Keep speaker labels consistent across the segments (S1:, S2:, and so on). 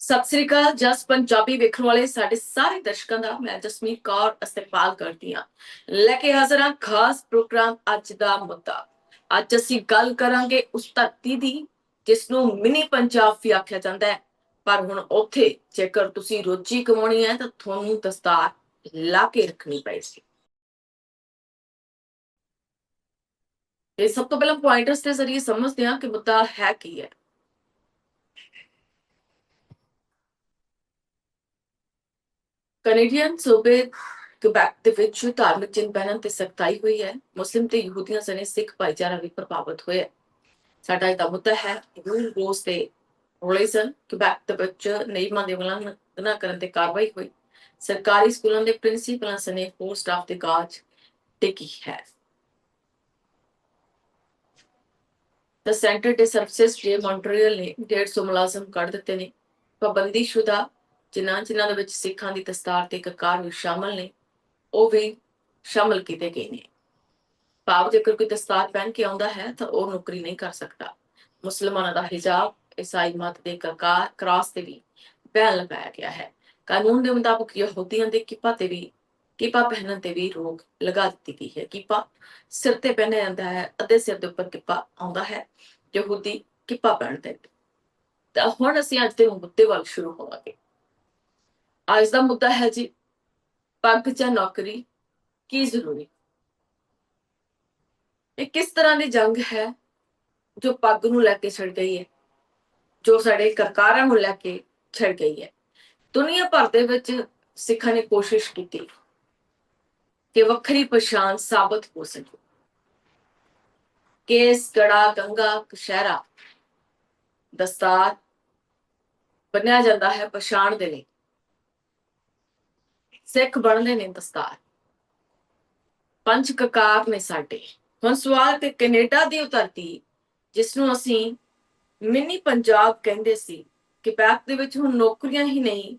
S1: ਸਤਿ ਸ੍ਰੀ ਅਕਾਲ। ਜਸ ਪੰਜਾਬੀ ਵੇਖਣ ਵਾਲੇ ਸਾਡੇ ਸਾਰੇ ਦਰਸ਼ਕਾਂ ਦਾ ਮੈਂ ਜਸਮੀਤ ਕੌਰ ਇਸਤਕਬਾਲ ਕਰਦੀ ਹਾਂ। ਲੈ ਕੇ ਹਾਜ਼ਰ ਹਾਂ ਖਾਸ ਪ੍ਰੋਗਰਾਮ ਅੱਜ ਦਾ ਮੁੱਦਾ। ਅੱਜ ਅਸੀਂ ਗੱਲ ਕਰਾਂਗੇ ਉਸ ਧਰਤੀ ਦੀ ਜਿਸ ਨੂੰ ਮਿਨੀ ਪੰਜਾਬ ਵੀ ਆਖਿਆ ਜਾਂਦਾ ਹੈ। ਪਰ ਹੁਣ ਉੱਥੇ ਜੇਕਰ ਤੁਸੀਂ ਰੋਜੀ ਕਮਾਉਣੀ ਹੈ ਤਾਂ ਤੁਹਾਨੂੰ ਦਸਤਾਰ ਲਾ ਕੇ ਰੱਖਣੀ ਪਏਗੀ। ਇਹ ਸਭ ਤੋਂ ਪਹਿਲਾਂ ਪੁਆਇੰਟਰਸ ਦੇ ਜ਼ਰੀਏ ਸਮਝਦੇ ਹਾਂ ਕਿ ਮੁੱਦਾ ਹੈ ਕੀ ਹੈ। ਕੈਨੇਡੀਅਨ ਸੂਬੇ ਕਿਬੈਕ ਦੇ ਵਿੱਚ ਧਾਰਮਿਕ ਚਿੰਨ੍ਹ ਪਹਿਨਣ ਤੇ ਸਖਤਾਈ ਹੋਈ ਹੈ। ਮੁਸਲਿਮ ਤੇ ਯਹੂਦੀਆਂ ਸਣੇ ਸਿੱਖ ਭਾਈਚਾਰਾ ਵੀ ਪ੍ਰਭਾਵਿਤ ਹੋਇਆ। ਸਾਡਾ ਇਹਦਾ ਮੁੱਦਾ ਹੈ ਰੂਲ ਰੋਜ਼ ਤੇ ਰੋਲੇਜ਼ਨ ਕਿਬੈਕ ਦੇ ਵਿੱਚ ਨਿਯਮਾਂ ਦੀ ਉਲੰਘਣਾ ਕਰਨ ਤੇ ਕਾਰਵਾਈ ਹੋਈ। ਸਰਕਾਰੀ ਸਕੂਲਾਂ ਦੇ ਪ੍ਰਿੰਸੀਪਲਾਂ ਸਣੇ ਹੋਰ ਸਟਾਫ ਦੀ ਗਾਜ ਟਿਕੀ ਹੈ। The Center de Services de Montreal ਨੇ 150 ਮੁਲਾਜ਼ਮ ਕੱਢ ਦਿੱਤੇ ਨੇ। ਪਾਬੰਦੀਸ਼ੁਦਾ ਜਿਨ੍ਹਾਂ ਦੇ ਵਿੱਚ ਸਿੱਖਾਂ ਦੀ ਦਸਤਾਰ ਤੇ ਕਕਾਰ ਵੀ ਸ਼ਾਮਲ ਨੇ ਉਹ ਵੀ ਸ਼ਾਮਲ ਕੀਤੇ ਗਏ ਨੇ। ਭਾਵ ਜੇਕਰ ਕੋਈ ਦਸਤਾਰ ਪਹਿਨ ਕੇ ਆਉਂਦਾ ਹੈ ਤਾਂ ਉਹ ਨੌਕਰੀ ਨਹੀਂ ਕਰ ਸਕਦਾ। ਮੁਸਲਮਾਨਾਂ ਦਾ ਹਿਜਾਬ, ਈਸਾਈ ਮਤ ਦੇ ਕਕਾਰ ਕ੍ਰਾਸ ਤੇ ਵੀ ਬੈਨ ਲਗਾਇਆ ਗਿਆ ਹੈ। ਕਾਨੂੰਨ ਦੇ ਮੁਤਾਬਕ ਯਹੂਦੀਆਂ ਦੇ ਕਿਪਾ ਪਹਿਨਣ ਤੇ ਵੀ ਰੋਕ ਲਗਾ ਦਿੱਤੀ ਗਈ ਹੈ। ਕਿਪਾ ਸਿਰ ਤੇ ਪਹਿਨਿਆ ਜਾਂਦਾ ਹੈ, ਅੱਧੇ ਸਿਰ ਦੇ ਉੱਪਰ ਕਿਪਾ ਆਉਂਦਾ ਹੈ। ਯਹੂਦੀ ਕਿਪਾ ਪਹਿਨਦੇ। ਤਾਂ ਹੁਣ ਅਸੀਂ ਅੱਜ ਦੇ ਮੁੱਦੇ ਵੱਲ ਸ਼ੁਰੂ ਹੋਵਾਂਗੇ। ਅੱਜ ਦਾ ਮੁੱਦਾ ਹੈ ਜੀ, ਪੱਗ ਜਾਂ ਨੌਕਰੀ ਕੀ ਜ਼ਰੂਰੀ। ਇਹ ਕਿਸ ਤਰ੍ਹਾਂ ਦੀ ਜੰਗ ਹੈ ਜੋ ਪੱਗ ਨੂੰ ਲੈ ਕੇ ਛਿੜ ਗਈ ਹੈ, ਜੋ ਸਾਡੇ ਕਰਕਾਰਾਂ ਨੂੰ ਲੈ ਕੇ ਛਿੜ ਗਈ ਹੈ। ਦੁਨੀਆ ਭਰ ਦੇ ਵਿੱਚ ਸਿੱਖਾਂ ਨੇ ਕੋਸ਼ਿਸ਼ ਕੀਤੀ ਕਿ ਵੱਖਰੀ ਪਛਾਣ ਸਾਬਤ ਹੋ ਸਕੇ। ਕੇਸ, ਗੜਾ, ਕੰਘਾ, ਕਸ਼ਹਿਰਾ, ਦਸਤਾਰ ਬੰਨਿਆ ਜਾਂਦਾ ਹੈ ਪਛਾਣ ਦੇ ਲਈ। ਸਿੱਖ ਬਣਦੇ ਨੇ ਦਸਤਾਰ, ਪੰਜ ਕਕਾਰ ਨੇ ਸਾਡੇ। ਹੁਣ ਸਵਾਲ ਤੇ ਕੈਨੇਡਾ ਦੀ ਉਹ ਧਰਤੀ ਜਿਸ ਨੂੰ ਅਸੀਂ ਮਿਨੀ ਪੰਜਾਬ ਕਹਿੰਦੇ ਸੀ, ਕਿਬੈਕ ਦੇ ਵਿੱਚ ਹੁਣ ਨੌਕਰੀਆਂ ਹੀ ਨਹੀਂ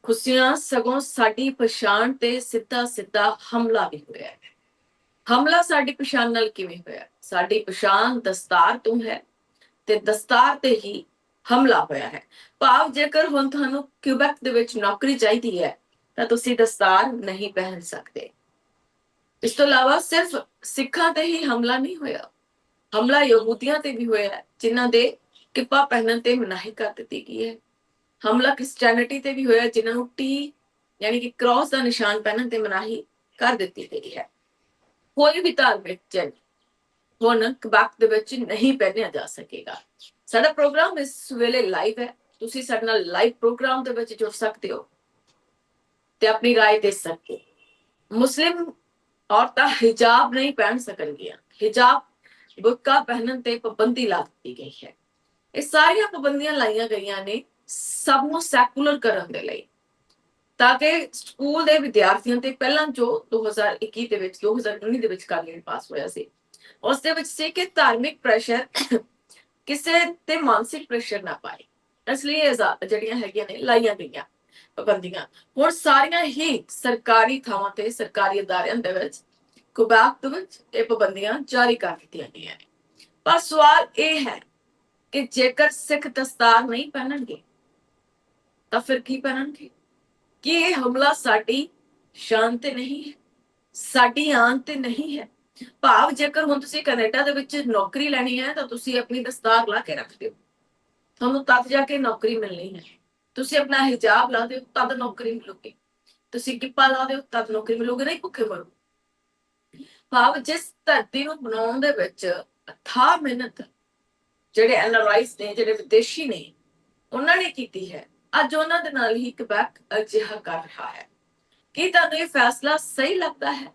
S1: ਖੁਸ਼ੀਆਂ, ਸਗੋਂ ਸਾਡੀ ਪਛਾਣ ਤੇ ਸਿੱਧਾ ਸਿੱਧਾ ਹਮਲਾ ਵੀ ਹੋਇਆ ਹੈ। ਹਮਲਾ ਸਾਡੀ ਪਛਾਣ ਨਾਲ ਕਿਵੇਂ ਹੋਇਆ? ਸਾਡੀ ਪਛਾਣ ਦਸਤਾਰ ਤੋਂ ਹੈ ਤੇ ਦਸਤਾਰ ਤੇ ਹੀ ਹਮਲਾ ਹੋਇਆ ਹੈ। ਭਾਵ ਜੇਕਰ ਹੁਣ ਤੁਹਾਨੂੰ ਕਿਊਬੈਕ ਦੇ ਵਿੱਚ ਨੌਕਰੀ ਚਾਹੀਦੀ ਹੈ ਤਾਂ ਤੁਸੀਂ ਦਸਤਾਰ ਨਹੀਂ ਪਹਿਨ ਸਕਦੇ। ਇਸ ਤੋਂ ਇਲਾਵਾ ਸਿਰਫ ਸਿੱਖਾਂ ਤੇ ਹੀ ਹਮਲਾ ਨਹੀਂ ਹੋਇਆ, ਹਮਲਾ ਯਹੂਦੀਆਂ ਤੇ ਵੀ ਹੋਇਆ ਜਿਨ੍ਹਾਂ ਦੇ ਕਿੱਪਾ ਪਹਿਨਣ ਤੇ ਮਨਾਹੀ ਕਰ ਦਿੱਤੀ ਗਈ ਹੈ। ਹਮਲਾ ਕ੍ਰਿਸਚੈਨਿਟੀ ਤੇ ਵੀ ਹੋਇਆ ਜਿਨ੍ਹਾਂ ਨੂੰ ਟੀ ਯਾਨੀ ਕਿ ਕ੍ਰਾਸ ਦਾ ਨਿਸ਼ਾਨ ਪਹਿਨਣ ਤੇ ਮਨਾਹੀ ਕਰ ਦਿੱਤੀ ਗਈ ਹੈ। ਕੋਈ ਵੀ ਧਾਰਮਿਕ ਚਿੰਨ੍ਹ ਹੁਣ ਕਿਬੈਕ ਦੇ ਵਿੱਚ ਨਹੀਂ ਪਹਿਨਿਆ ਜਾ ਸਕੇਗਾ। ਸਾਡਾ ਪ੍ਰੋਗਰਾਮ ਇਸ ਵੇਲੇ ਲਾਈਵ ਹੈ। ਤੁਸੀਂ ਸਾਡੇ ਨਾਲ ਲਾਈਵ ਪ੍ਰੋਗਰਾਮ ਦੇ ਵਿੱਚ ਜੁੜ ਸਕਦੇ ਹੋ ਤੇ ਆਪਣੀ ਰਾਏ ਦੇ ਸਕਦੇ ਹੋ। ਮੁਸਲਿਮ ਔਰਤਾਂ ਹਿਜਾਬ ਨਹੀਂ ਪਹਿਨ ਸਕਣਗੀਆਂ। ਹਿਜਾਬ, ਬੁਰਕਾ ਪਹਿਨਣ ਤੇ ਪਾਬੰਦੀ ਲਾ ਦਿੱਤੀ ਗਈ ਹੈ। ਇਹ ਸਾਰੀਆਂ ਪਾਬੰਦੀਆਂ ਲਾਈਆਂ ਗਈਆਂ ਨੇ ਸਭ ਨੂੰ ਸੈਕੂਲਰ ਕਰਨ ਦੇ ਲਈ, ਤਾਂ ਕਿ ਸਕੂਲ ਦੇ ਵਿਦਿਆਰਥੀਆਂ ਤੇ ਪਹਿਲਾਂ ਜੋ 2019 ਦੇ ਵਿੱਚ ਕਾਨੂੰਨ ਪਾਸ ਹੋਇਆ ਸੀ ਉਸ ਦੇ ਵਿੱਚ ਸੀ ਕਿ ਧਾਰਮਿਕ ਪ੍ਰੈਸ਼ਰ ਕਿਸੇ ਤੇ ਮਾਨਸਿਕ ਪ੍ਰੈਸ਼ਰ ਨਾ ਪਾਏ, ਇਸ ਲਈ ਜਿਹੜੀਆਂ ਹੈਗੀਆਂ ਨੇ ਲਾਈਆਂ ਗਈਆਂ ਪਾਬੰਦੀਆਂ। ਹੁਣ ਸਾਰੀਆਂ ਹੀ ਸਰਕਾਰੀ ਥਾਵਾਂ ਤੇ ਸਰਕਾਰੀ ਅਦਾਰਿਆਂ ਦੇ ਵਿੱਚ ਕਿਬੈਕ ਦੇ ਵਿੱਚ ਇਹ ਪਾਬੰਦੀਆਂ ਜਾਰੀ ਕਰ ਦਿੱਤੀਆਂ ਗਈਆਂ ਨੇ। ਪਰ ਸਵਾਲ ਇਹ ਹੈ ਕਿ ਜੇਕਰ ਸਿੱਖ ਦਸਤਾਰ ਨਹੀਂ ਪਹਿਨਣਗੇ ਤਾਂ ਫਿਰ ਕੀ ਪਹਿਨਣਗੇ? ਕੀ ਇਹ ਹਮਲਾ ਸਾਡੀ ਸ਼ਾਨ ਤੇ ਨਹੀਂ ਹੈ, ਸਾਡੀ ਆਨ ਤੇ ਨਹੀਂ ਹੈ? ਭਾਵ ਜੇਕਰ ਹੁਣ ਤੁਸੀਂ ਕੈਨੇਡਾ ਦੇ ਵਿੱਚ ਨੌਕਰੀ ਲੈਣੀ ਹੈ ਤਾਂ ਤੁਸੀਂ ਆਪਣੀ ਦਸਤਾਰ ਲਾ ਕੇ ਰੱਖ ਦਿਓ, ਤੁਹਾਨੂੰ ਤਦ ਜਾ ਕੇ ਨੌਕਰੀ ਮਿਲਣੀ ਹੈ। ਤੁਸੀਂ ਆਪਣਾ ਹਿਜਾਬ ਲਾ ਦਿਓ ਤਦ ਨੌਕਰੀ ਮਿਲੂਗੀ, ਤੁਸੀਂ ਕਿੱਪਾ ਲਾ ਦਿਓ ਤਦ ਨੌਕਰੀ ਮਿਲੂਗੀ, ਨਹੀਂ ਭੁੱਖੇ ਮਰੋ। ਭਾਵ ਜਿਸ ਧਰਤੀ ਨੂੰ ਬਣਾਉਣ ਦੇ ਵਿੱਚ ਅਥਾਹ ਮਿਹਨਤ ਜਿਹੜੇ ਐਨਆਰਆਈਜ਼ ਨੇ, ਜਿਹੜੇ ਵਿਦੇਸ਼ੀ ਨੇ, ਉਹਨਾਂ ਨੇ ਕੀਤੀ ਹੈ, ਅੱਜ ਉਹਨਾਂ ਦੇ ਨਾਲ ਹੀ ਕਿਬੈਕ ਅਜਿਹਾ ਕਰ ਰਿਹਾ ਹੈ। ਕੀ ਤੁਹਾਨੂੰ ਇਹ ਫੈਸਲਾ ਸਹੀ ਲੱਗਦਾ ਹੈ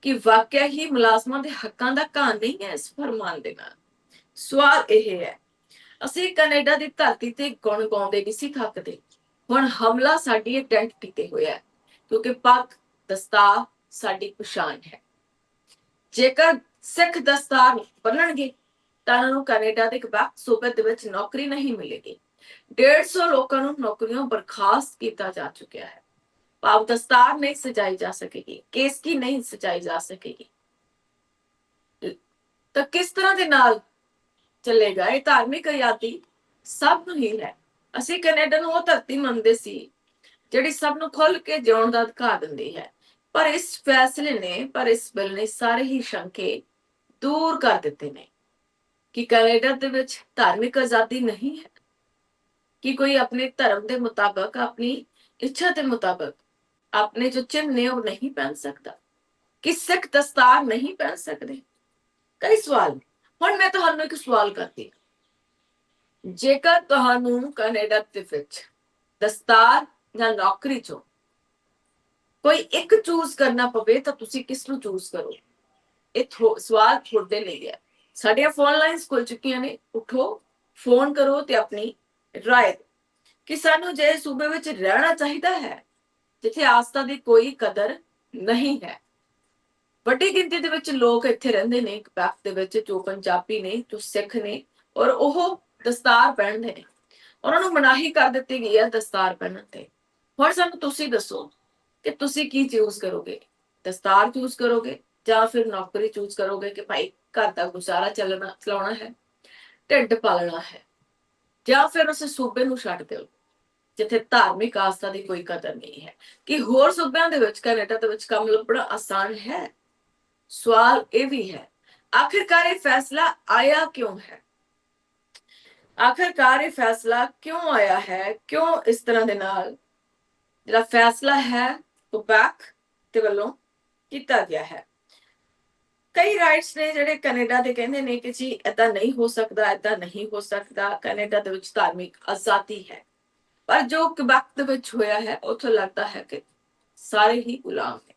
S1: ਕਿ ਵਾਕਿਆ ਹੀ ਮੁਲਾਜ਼ਮਾਂ ਦੇ ਹੱਕਾਂ ਦਾ ਘਾਣ ਨਹੀਂ ਹੈ ਇਸ ਫਰਮਾਨ ਦੇ ਨਾਲ? ਸਵਾਲ ਇਹ ਹੈ। ਅਸੀਂ ਕੈਨੇਡਾ ਦੀ ਧਰਤੀ ਤੇ ਗੁਣ ਗਾਉਂਦੇ ਨਹੀਂ ਸੀ ਥੱਕਦੇ। ਹੁਣ ਹਮਲਾ ਸਾਡੀ ਆਇਡੈਂਟੀਟੀ ਤੇ ਹੋਇਆ ਕਿਉਂਕਿ ਪੱਗ, ਦਸਤਾਰ ਸਾਡੀ ਪਛਾਣ ਹੈ। ਜੇਕਰ ਸਿੱਖ ਦਸਤਾਰ ਬੰਨਣਗੇ ਤਾਂ ਉਹਨਾਂ ਨੂੰ ਕੈਨੇਡਾ ਦੇ ਕਿਬੈਕ ਸੂਬੇ ਦੇ ਵਿੱਚ ਨੌਕਰੀ ਨਹੀਂ ਮਿਲੇਗੀ। 150 ਲੋਕਾਂ ਨੂੰ ਨੌਕਰੀਆਂ ਬਰਖਾਸਤ ਕੀਤਾ ਜਾ ਚੁੱਕਿਆ ਹੈ। ਭਾਵ ਦਸਤਾਰ ਨਹੀਂ ਸਜਾਈ ਜਾ ਸਕੇਗੀ, ਕੇਸਕੀ ਨਹੀਂ ਸਜਾਈ ਜਾ ਸਕੇਗੀ। ਤਾਂ ਕਿਸ ਤਰ੍ਹਾਂ ਦੇ ਨਾਲ ਚੱਲੇਗਾ? ਇਹ ਧਾਰਮਿਕ ਆਜ਼ਾਦੀ ਸਭ ਨੂੰ ਹੀ ਹੈ, ਅਸੀਂ ਕੈਨੇਡਾ ਨੂੰ ਉਹ ਧਰਤੀ ਮੰਨਦੇ ਸੀ ਜਿਹੜੀ ਸਭ ਨੂੰ ਖੁੱਲ ਕੇ ਜਿਉਣ ਦਾ ਅਧਿਕਾਰ ਦਿੰਦੀ ਹੈ। ਪਰ ਇਸ ਬਿੱਲ ਨੇ ਸਾਰੇ ਹੀ ਸ਼ੰਕੇ ਦੂਰ ਕਰ ਦਿੱਤੇ ਨੇ ਕਿ ਕੈਨੇਡਾ ਦੇ ਵਿੱਚ ਧਾਰਮਿਕ ਆਜ਼ਾਦੀ ਨਹੀਂ ਹੈ, ਕਿ ਕੋਈ ਆਪਣੇ ਧਰਮ ਦੇ ਮੁਤਾਬਕ, ਆਪਣੀ ਇੱਛਾ ਦੇ ਮੁਤਾਬਕ ਆਪਣੇ ਜੋ ਚਿੰਨ੍ਹ ਨੇ ਉਹ ਨਹੀਂ ਪਹਿਨ ਸਕਦਾ, ਕਿ ਸਿੱਖ ਦਸਤਾਰ ਨਹੀਂ ਪਹਿਨ ਸਕਦੇ। ਕਈ ਸਵਾਲ। ਹੁਣ ਮੈਂ ਤੁਹਾਨੂੰ ਇੱਕ ਸਵਾਲ ਕਰਦੀ, ਜੇਕਰ ਤੁਹਾਨੂੰ ਕੈਨੇਡਾ ਦੇ ਵਿੱਚ ਦਸਤਾਰ ਜਾਂ ਨੌਕਰੀ ਚੋਂ ਕੋਈ ਇੱਕ ਚੂਜ਼ ਕਰਨਾ ਪਵੇ ਤਾਂ ਤੁਸੀਂ ਕਿਸ ਨੂੰ ਚੂਜ਼ ਕਰੋ? ਇਹ ਸਵਾਲ ਤੁਹਾਡੇ ਲਈ ਹੈ। ਸਾਡੀਆਂ ਫੋਨ ਲਾਈਨਸ ਖੁੱਲ ਚੁੱਕੀਆਂ ਨੇ, ਉਠੋ, ਫੋਨ ਕਰੋ ਤੇ ਆਪਣੀ ਰਾਏ ਦਿਓ ਕਿ ਸਾਨੂੰ ਜੇ ਸੂਬੇ ਵਿੱਚ ਰਹਿਣਾ ਚਾਹੀਦਾ ਹੈ ਜਿੱਥੇ ਆਸਥਾ ਦੀ ਕੋਈ ਕਦਰ ਨਹੀਂ ਹੈ। ਵੱਡੀ ਗਿਣਤੀ ਦੇ ਵਿੱਚ ਲੋਕ ਇੱਥੇ ਰਹਿੰਦੇ ਨੇ ਕਬੈਕ ਦੇ ਵਿੱਚ, ਜੋ ਪੰਜਾਬੀ ਨੇ, ਜੋ ਸਿੱਖ ਨੇ, ਔਰ ਉਹ ਦਸਤਾਰ ਪਹਿਨਦੇ ਨੇ। ਉਹਨਾਂ ਨੂੰ ਮਨਾਹੀ ਕਰ ਦਿੱਤੀ ਗਈ ਹੈ ਦਸਤਾਰ ਪਹਿਨਣ ਤੇ। ਹੁਣ ਸਾਨੂੰ ਤੁਸੀਂ ਦੱਸੋ ਕਿ ਤੁਸੀਂ ਕੀ ਚੂਜ਼ ਕਰੋਗੇ? ਦਸਤਾਰ ਚੂਜ਼ ਕਰੋਗੇ ਜਾਂ ਫਿਰ ਨੌਕਰੀ ਚੂਜ਼ ਕਰੋਗੇ ਕਿ ਭਾਈ ਘਰ ਦਾ ਗੁਜ਼ਾਰਾ ਚਲਾਉਣਾ ਹੈ, ਢਿੱਡ ਪਾਲਣਾ ਹੈ, ਜਾਂ ਫਿਰ ਉਸ ਸੂਬੇ ਨੂੰ ਛੱਡ ਦਿਓ ਜਿੱਥੇ ਧਾਰਮਿਕ ਆਸਥਾ ਦੀ ਕੋਈ ਕਦਰ ਨਹੀਂ ਹੈ? ਕਿ ਹੋਰ ਸੂਬਿਆਂ ਦੇ ਵਿੱਚ, ਕੈਨੇਡਾ ਦੇ ਵਿੱਚ ਕੰਮ ਲੱਭਣਾ ਆਸਾਨ ਹੈ? ਸਵਾਲ ਇਹ ਵੀ ਹੈ। ਆਖਿਰਕਾਰ ਇਹ ਫੈਸਲਾ ਆਇਆ ਕਿਉਂ ਹੈ? ਆਖਿਰਕਾਰ ਇਹ ਫੈਸਲਾ ਕਿਉਂ ਆਇਆ ਹੈ? ਕਿਉਂ ਇਸ ਤਰ੍ਹਾਂ ਦੇ ਨਾਲ ਜਿਹੜਾ ਫੈਸਲਾ ਹੈ ਕੁਬੈਕ ਦੇ ਵੱਲੋਂ ਕੀਤਾ ਗਿਆ ਹੈ? ਕਈ ਰਾਈਟਸ ਨੇ ਜਿਹੜੇ ਕੈਨੇਡਾ ਦੇ ਕਹਿੰਦੇ ਨੇ ਕਿ ਜੀ ਏਦਾਂ ਨਹੀਂ ਹੋ ਸਕਦਾ, ਏਦਾਂ ਨਹੀਂ ਹੋ ਸਕਦਾ, ਕੈਨੇਡਾ ਦੇ ਵਿੱਚ ਧਾਰਮਿਕ ਆਜ਼ਾਦੀ ਹੈ। ਪਰ ਜੋ ਕੁਬੈਕ ਦੇ ਵਿੱਚ ਹੋਇਆ ਹੈ ਉੱਥੇ ਲੱਗਦਾ ਹੈ ਕਿ ਸਾਰੇ ਹੀ ਗੁਲਾਮ ਨੇ,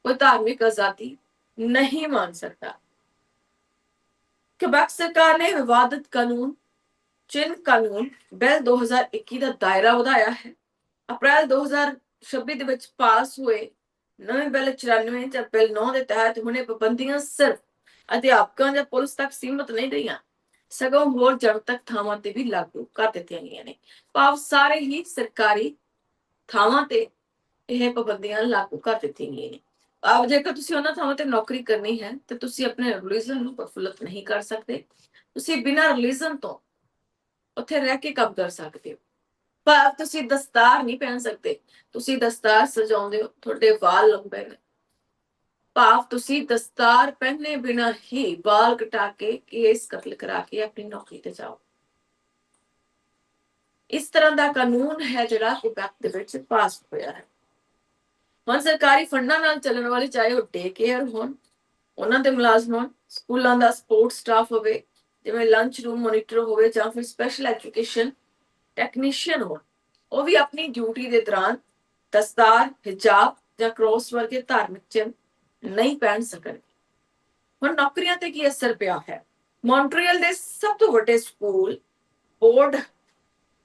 S1: ਕੋਈ ਧਾਰਮਿਕ ਆਜ਼ਾਦੀ ਨਹੀਂ ਮੰਨ ਸਕਦਾ। ਕੁਬੈਕ ਸਰਕਾਰ ਨੇ ਵਿਵਾਦਿਤ ਕਾਨੂੰਨ, ਚਿੰਨ੍ਹ ਕਾਨੂੰਨ ਬਿੱਲ 2021 ਦਾ ਦਾਇਰਾ ਵਧਾਇਆ ਹੈ। ਅਪ੍ਰੈਲ 2026 ਦੇ ਵਿੱਚ ਪਾਸ ਹੋਏ ਨਵੇਂ ਬਿੱਲ 94 ਜਾਂ ਬਿੱਲ 9 ਦੇ ਤਹਿਤ ਹੁਣੇ ਪਾਬੰਦੀਆਂ ਸਿਰਫ ਅਧਿਆਪਕਾਂ ਜਾਂ ਪੁਲਿਸ ਤੱਕ ਸੀਮਤ ਨਹੀਂ ਰਹੀਆਂ, ਸਗੋਂ ਹੋਰ ਜਨਤਕ ਥਾਵਾਂ ਤੇ ਵੀ ਲਾਗੂ ਕਰ ਦਿੱਤੀਆਂ ਗਈਆਂ ਨੇ। ਭਾਵ ਸਾਰੇ ਹੀ ਸਰਕਾਰੀ ਥਾਵਾਂ ਤੇ ਇਹ ਪਾਬੰਦੀਆਂ ਲਾਗੂ ਕਰ ਦਿੱਤੀਆਂ ਗਈਆਂ ਨੇ। ਆਪ ਜੇਕਰ ਤੁਸੀਂ ਉਹਨਾਂ ਥਾਵਾਂ ਤੇ ਨੌਕਰੀ ਕਰਨੀ ਹੈ ਤੇ ਤੁਸੀਂ ਆਪਣੇ ਰਿਲੀਜਨ ਨੂੰ ਪ੍ਰਫੁੱਲਤ ਨਹੀਂ ਕਰ ਸਕਦੇ। ਤੁਸੀਂ ਬਿਨਾਂ ਰਿਲੀਜਨ ਤੋਂ ਉੱਥੇ ਰਹਿ ਕੇ ਕੰਮ ਕਰ ਸਕਦੇ ਹੋ, ਪਰ ਤੁਸੀਂ ਦਸਤਾਰ ਨਹੀਂ ਪਹਿਨ ਸਕਦੇ। ਤੁਸੀਂ ਦਸਤਾਰ ਸਜਾਉਂਦੇ ਹੋ, ਤੁਹਾਡੇ ਵਾਲ ਲੰਬੇ ਨੇ, ਭਾਵ ਤੁਸੀਂ ਦਸਤਾਰ ਪਹਿਨੇ ਬਿਨਾਂ ਹੀ ਵਾਲ ਕਟਾ ਕੇ, ਕੇਸ ਕਤਲ ਕਰਾ ਕੇ ਆਪਣੀ ਨੌਕਰੀ ਤੇ ਜਾਓ। ਇਸ ਤਰ੍ਹਾਂ ਦਾ ਕਾਨੂੰਨ ਹੈ ਜਿਹੜਾ ਕੁਬੈਕ ਦੇ ਵਿੱਚ ਪਾਸ ਹੋਇਆ ਹੈ। ਹੁਣ ਸਰਕਾਰੀ ਫੰਡਾਂ ਨਾਲ ਚੱਲਣ ਵਾਲੇ, ਚਾਹੇ ਉਹ ਡੇ ਕੇਅਰ ਹੋਣ, ਉਹਨਾਂ ਦੇ ਮੁਲਾਜ਼ਮ ਹੋਣ, ਸਕੂਲਾਂ ਦਾ ਸਪੋਰਟ ਸਟਾਫ ਹੋਵੇ, ਜਿਵੇਂ ਲੰਚ ਰੂਮ ਮੋਨੀਟਰ ਹੋਵੇ, ਜਾਂ ਫਿਰ ਸਪੈਸ਼ਲ ਐਜੂਕੇਸ਼ਨ ਟੈਕਨੀਸ਼ੀਅਨ ਹੋਣ, ਉਹ ਵੀ ਆਪਣੀ ਡਿਊਟੀ ਦੇ ਦੌਰਾਨ ਦਸਤਾਰ, ਹਿਜਾਬ ਜਾਂ ਕ੍ਰੋਸ ਵਰਗੇ ਧਾਰਮਿਕ ਚਿੰਨ੍ਹ ਨਹੀਂ ਪਹਿਨ ਸਕਣ। ਹੁਣ ਨੌਕਰੀਆਂ ਤੇ ਕੀ ਅਸਰ ਪਿਆ ਹੈ? ਮੌਂਟਰੀਅਲ ਦੇ ਸਭ ਤੋਂ ਵੱਡੇ ਸਕੂਲ ਬੋਰਡ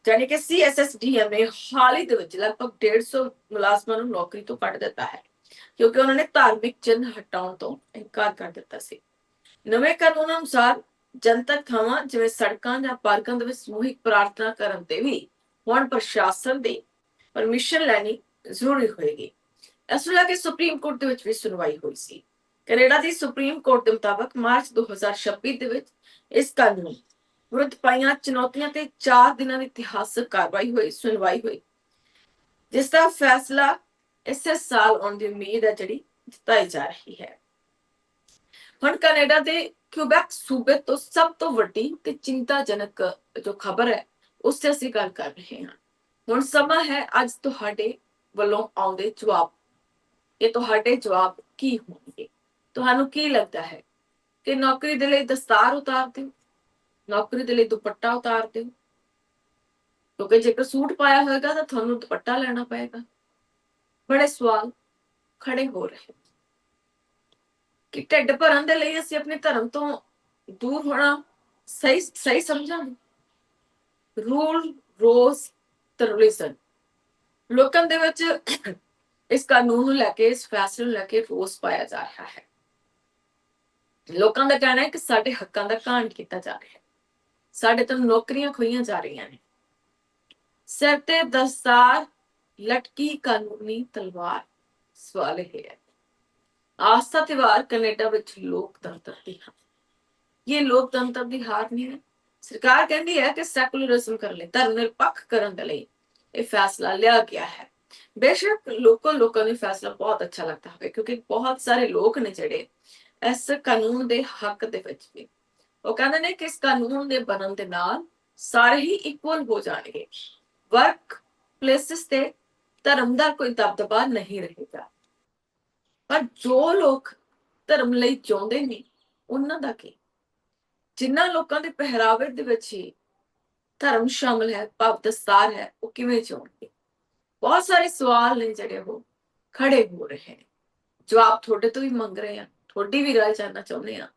S1: ਜਾਨੀ ਕਿ CSSDM ਨੇ ਹਾਲ ਹੀ ਦੇ ਵਿੱਚ ਲਗਭਗ 150 ਮੁਲਾਜ਼ਮਾਂ ਨੂੰ ਨੌਕਰੀ ਤੋਂ ਕੱਢ ਦਿੱਤਾ ਹੈ, ਕਿਉਂਕਿ ਉਹਨਾਂ ਨੇ ਧਾਰਮਿਕ ਚਿੰਨ੍ਹ ਹਟਾਉਣ ਤੋਂ ਇਨਕਾਰ ਕਰ ਦਿੱਤਾ ਸੀ। ਨਵੇਂ ਕਾਨੂੰਨ ਅਨੁਸਾਰ ਜਨਤਕ ਥਾਵਾਂ ਜਿਵੇਂ ਸੜਕਾਂ ਜਾਂ ਪਾਰਕਾਂ ਦੇ ਵਿੱਚ ਸਮੂਹਿਕ ਪ੍ਰਾਰਥਨਾ ਕਰਨ ਤੇ ਵੀ ਹੁਣ ਪ੍ਰਸ਼ਾਸਨ ਦੀ ਪਰਮਿਸ਼ਨ ਲੈਣੀ ਜ਼ਰੂਰੀ ਹੋਏਗੀ। ਇਸ ਨੂੰ ਲੈ ਕੇ ਸੁਪਰੀਮ ਕੋਰਟ ਦੇ ਵਿੱਚ ਵੀ ਸੁਣਵਾਈ ਹੋਈ ਸੀ। ਕੈਨੇਡਾ ਦੀ ਸੁਪਰੀਮ ਕੋਰਟ ਦੇ ਮੁਤਾਬਕ ਮਾਰਚ 2026 ਦੇ ਵਿੱਚ ਇਸ ਕਾਨੂੰਨ ਵਿਰੁੱਧ ਪਾਈਆਂ ਚੁਣੌਤੀਆਂ ਤੇ 4 ਦਿਨਾਂ ਦੀ ਇਤਿਹਾਸਕ ਸੁਣਵਾਈ ਹੋਈ, ਜਿਸ ਦਾ ਫੈਸਲਾ ਇਸੇ ਸਾਲ ਆਉਣ ਦੀ ਉਮੀਦ ਹੈ ਜਿਹੜੀ ਜਤਾਈ ਜਾ ਰਹੀ ਹੈ। ਹੁਣ ਕੈਨੇਡਾ ਦੇ ਕੁਬੈਕ ਸੂਬੇ ਤੋਂ ਸਭ ਤੋਂ ਵੱਡੀ ਤੇ ਚਿੰਤਾਜਨਕ ਜੋ ਖਬਰ ਹੈ ਉਸ ਤੇ ਅਸੀਂ ਗੱਲ ਕਰ ਰਹੇ ਹਾਂ। ਹੁਣ ਸਮਾਂ ਹੈ ਅੱਜ ਤੁਹਾਡੇ ਵੱਲੋਂ ਆਉਂਦੇ ਜਵਾਬ। ਇਹ ਤੁਹਾਡੇ ਜਵਾਬ ਕੀ ਹੋਣਗੇ? ਤੁਹਾਨੂੰ ਕੀ ਲੱਗਦਾ ਹੈ ਕਿ ਨੌਕਰੀ ਦੇ ਲਈ ਦਸਤਾਰ ਉਤਾਰ ਦਿਓ, ਨੌਕਰੀ ਦੇ ਲਈ ਦੁਪੱਟਾ ਉਤਾਰ ਦਿਓ? ਕਿਉਂਕਿ ਜੇਕਰ ਸੂਟ ਪਾਇਆ ਹੋਏਗਾ ਤਾਂ ਤੁਹਾਨੂੰ ਦੁਪੱਟਾ ਲੈਣਾ ਪਏਗਾ। ਬੜੇ ਸਵਾਲ ਖੜੇ ਹੋ ਰਹੇ ਕਿ ਢਿੱਡ ਭਰਨ ਦੇ ਲਈ ਅਸੀਂ ਆਪਣੇ ਧਰਮ ਤੋਂ ਦੂਰ ਹੋਣਾ ਸਹੀ ਸਮਝਾਂਗੇ? ਰੂਲ ਰੋਜ਼ ਟੈਰਰਿਜ਼ਮ ਲੋਕਾਂ ਦੇ ਵਿੱਚ ਇਸ ਕਾਨੂੰਨ ਨੂੰ ਲੈ ਕੇ, ਇਸ ਫੈਸਲੇ ਨੂੰ ਲੈ ਕੇ ਰੋਸ ਪਾਇਆ ਜਾ ਰਿਹਾ ਹੈ। ਲੋਕਾਂ ਦਾ ਕਹਿਣਾ ਹੈ ਕਿ ਸਾਡੇ ਹੱਕਾਂ ਦਾ ਘਾਣ ਕੀਤਾ ਜਾ ਰਿਹਾ ਹੈ, ਸਾਡੇ ਤੋਂ ਨੌਕਰੀਆਂ ਖੋਈਆਂ ਜਾ ਰਹੀਆਂ ਨੇ। ਸਿਰ ਤੇ ਦਸਤਾਰ ਲਟਕੀ ਕਾਨੂੰਨੀ ਤਲਵਾਰ। ਸਵਾਲ ਇਹ ਹੈ, ਆਸਥਾ ਤਿਉਹਾਰ ਕੈਨੇਡਾ ਵਿੱਚ ਲੋਕਤੰਤਰ ਦੀ ਹਾਰ। ਇਹ ਲੋਕਤੰਤਰ ਦੀ ਹਾਰ ਨਹੀਂ ਹੈ, ਸਰਕਾਰ ਕਹਿੰਦੀ ਹੈ ਕਿ ਸੈਕੂਲਰਿਜ਼ਮ ਕਰਨ ਲਈ, ਧਰਮ ਨਿਰਪੱਖ ਕਰਨ ਦੇ ਲਈ ਇਹ ਫੈਸਲਾ ਲਿਆ ਗਿਆ ਹੈ। ਬੇਸ਼ੱਕ ਲੋਕਾਂ ਨੂੰ ਫੈਸਲਾ ਬਹੁਤ ਅੱਛਾ ਲੱਗਦਾ ਹੋਵੇ, ਕਿਉਂਕਿ ਬਹੁਤ ਸਾਰੇ ਲੋਕ ਨੇ ਜਿਹੜੇ ਇਸ ਕਾਨੂੰਨ ਦੇ ਹੱਕ ਦੇ ਵਿੱਚ ਵੀ, ਉਹ ਕਹਿੰਦੇ ਨੇ ਕਿ ਇਸ ਕਾਨੂੰਨ ਦੇ ਬਣਨ ਦੇ ਨਾਲ ਸਾਰੇ ਹੀ ਇਕੁਅਲ ਹੋ ਜਾਣਗੇ, ਵਰਕ ਪਲੇਸਿਸ ਤੇ ਧਰਮ ਦਾ ਕੋਈ ਦਬਦਬਾ ਨਹੀਂ ਰਹੇਗਾ। ਪਰ ਜੋ ਲੋਕ ਧਰਮ ਲਈ ਚਾਹੁੰਦੇ ਨੇ ਉਹਨਾਂ ਦਾ ਕੀ? ਜਿਨ੍ਹਾਂ ਲੋਕਾਂ ਦੇ ਪਹਿਰਾਵੇ ਦੇ ਵਿੱਚ ਹੀ ਧਰਮ ਸ਼ਾਮਲ ਹੈ, ਭਾਵ ਦਸਤਾਰ ਹੈ, ਉਹ ਕਿਵੇਂ ਚਾਹੁੰਦੇ? ਬਹੁਤ ਸਾਰੇ ਸਵਾਲ ਨੇ ਜਿਹੜੇ ਉਹ ਖੜੇ ਹੋ ਰਹੇ ਨੇ। ਜਵਾਬ ਤੁਹਾਡੇ ਤੋਂ ਵੀ ਮੰਗ ਰਹੇ ਆ, ਤੁਹਾਡੀ ਵੀ ਰਾਏ ਜਾਨਣਾ ਚਾਹੁੰਦੇ ਆ,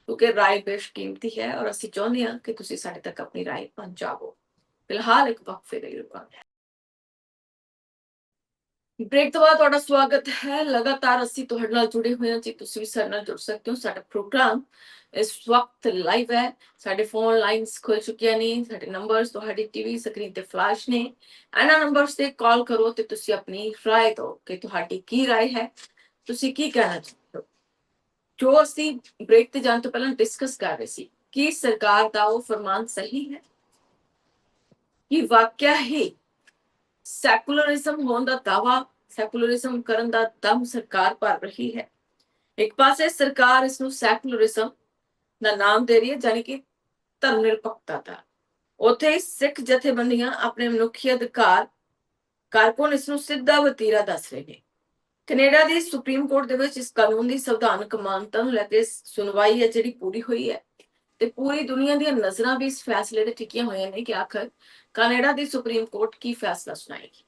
S1: ਕਿਉਂਕਿ ਰਾਏ ਬੇਸ਼ਕੀਮਤੀ ਹੈ ਔਰ ਅਸੀਂ ਚਾਹੁੰਦੇ ਹਾਂ ਕਿ ਤੁਸੀਂ ਸਾਡੇ ਤੱਕ ਆਪਣੀ ਰਾਏ ਪਹੁੰਚਾਓ। ਫਿਲਹਾਲ ਇੱਕ ਵਕਫੇ ਲਈ ਰੁਕਾਂਗੇ। ਬ੍ਰੇਕ ਤੋਂ ਬਾਅਦ ਤੁਹਾਡਾ ਸਵਾਗਤ ਹੈ। ਲਗਾਤਾਰ ਅਸੀਂ ਤੁਹਾਡੇ ਨਾਲ ਜੁੜੇ ਹੋਏ ਹਾਂ ਜੀ, ਤੁਸੀਂ ਵੀ ਸਾਡੇ ਨਾਲ ਜੁੜ ਸਕਦੇ ਹੋ। ਸਾਡਾ ਪ੍ਰੋਗਰਾਮ ਇਸ ਵਕਤ ਲਾਈਵ ਹੈ, ਸਾਡੇ ਫੋਨ ਲਾਈਨਸ ਖੁੱਲ ਚੁੱਕੀਆਂ ਨੇ, ਸਾਡੇ ਨੰਬਰਸ ਤੁਹਾਡੀ ਟੀਵੀ ਸਕਰੀਨ ਤੇ ਫਲੈਸ਼ ਨੇ। ਇਹਨਾਂ ਨੰਬਰਸ ਤੇ ਕਾਲ ਕਰੋ ਤੇ ਤੁਸੀਂ ਆਪਣੀ ਰਾਏ ਦਿਓ ਕਿ ਤੁਹਾਡੀ ਕੀ ਰਾਏ ਹੈ, ਤੁਸੀਂ ਕੀ ਕਹਿਣਾ ਚਾਹੁੰਦੇ ਹੋ। ਜੋ ਅਸੀਂ ਬ੍ਰੇਕ ਤੇ ਜਾਣ ਤੋਂ ਪਹਿਲਾਂ ਡਿਸਕਸ ਕਰ ਰਹੇ ਸੀ ਕਿ ਸਰਕਾਰ ਦਾ ਉਹ ਫਰਮਾਨ ਸਹੀ ਹੈ ਕਿ ਵਾਕਿਆ ਹੀ ਸੈਕੂਲਰਿਜ਼ਮ ਹੋਣ ਦਾ ਦਾਵਾ, ਸੈਕੂਲਰਿਜ਼ਮ ਕਰਨ ਦਾ ਦਮ ਸਰਕਾਰ ਭਰ ਰਹੀ ਹੈ। ਇੱਕ ਪਾਸੇ ਸਰਕਾਰ ਇਸ ਨੂੰ ਸੈਕੂਲਰਿਜ਼ਮ ਦਾ ਨਾਮ ਦੇ ਰਹੀ ਹੈ, ਜਾਨੀ ਕਿ ਧਰਮ ਨਿਰਪੱਖਤਾ ਦਾ। ਉੱਥੇ ਸਿੱਖ ਜਥੇਬੰਦੀਆਂ ਆਪਣੇ ਮਨੁੱਖੀ ਅਧਿਕਾਰ ਕਾਰਕੁਨ ਇਸ ਨੂੰ ਸਿੱਧਾ ਵਤੀਰਾ ਦੱਸ ਰਹੇ ਨੇ। ਕੈਨੇਡਾ ਦੀ ਸੁਪਰੀਮ ਕੋਰਟ ਦੇ ਵਿੱਚ ਇਸ ਕਾਨੂੰਨ ਦੀ ਸੰਵਿਧਾਨਕ ਮਾਨਤਾ ਨੂੰ ਲੈ ਕੇ ਸੁਣਵਾਈ ਹੈ ਜਿਹੜੀ ਪੂਰੀ ਹੋਈ ਹੈ, ਤੇ ਪੂਰੀ ਦੁਨੀਆ ਦੀਆਂ ਨਜ਼ਰਾਂ ਵੀ ਇਸ ਫੈਸਲੇ ਤੇ ਟਿਕੀਆਂ ਹੋਈਆਂ ਨੇ ਕਿ ਆਖਰ ਕੈਨੇਡਾ ਦੀ ਸੁਪਰੀਮ ਕੋਰਟ ਕੀ ਫੈਸਲਾ ਸੁਣਾਏਗੀ।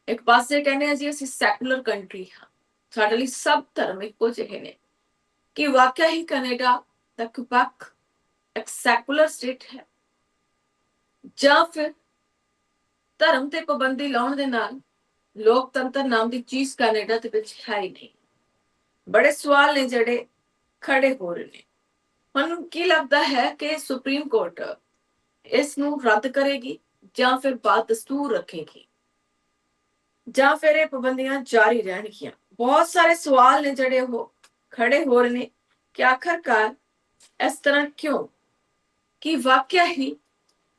S1: ਇੱਕ ਪਾਸੇ ਕਹਿੰਦੇ ਆ ਜੀ ਅਸੀਂ ਸੈਕੂਲਰ ਕੰਟਰੀ ਹਾਂ, ਸਾਡੇ ਲਈ ਸਭ ਧਰਮ ਇੱਕੋ ਜਿਹੇ ਨੇ, ਕਿ ਵਾਕਿਆ ਹੀ ਕੈਨੇਡਾ ਦਾ ਕੁਬੈਕ ਇੱਕ ਸੈਕੂਲਰ ਸਟੇਟ ਹੈ, ਜਾਂ ਫਿਰ ਧਰਮ ਤੇ ਪਾਬੰਦੀ ਲਾਉਣ ਦੇ ਨਾਲ ਲੋਕਤੰਤਰ ਨਾਮ ਦੀ ਚੀਜ਼ ਕੈਨੇਡਾ ਦੇ ਵਿੱਚ ਹੈ ਹੀ ਨਹੀਂ। ਬੜੇ ਸਵਾਲ ਨੇ ਜਿਹੜੇ ਖੜੇ ਹੋ ਰਹੇ ਨੇ। ਤੁਹਾਨੂੰ ਕੀ ਲੱਗਦਾ ਹੈ ਕਿ ਸੁਪਰੀਮ ਕੋਰਟ ਇਸ ਨੂੰ ਰੱਦ ਕਰੇਗੀ ਜਾਂ ਫਿਰ ਬਾਦਸਤੂਰ ਰੱਖੇਗੀ, ਜਾਂ ਫਿਰ ਇਹ ਪਾਬੰਦੀਆਂ ਜਾਰੀ ਰਹਿਣਗੀਆਂ? ਬਹੁਤ ਸਾਰੇ ਸਵਾਲ ਨੇ ਜਿਹੜੇ ਉਹ ਖੜੇ ਹੋ ਰਹੇ ਨੇ ਕਿ ਆਖਰਕਾਰ ਇਸ ਤਰ੍ਹਾਂ ਕਿਉਂ? ਕਿ ਵਾਕਿਆ ਹੀ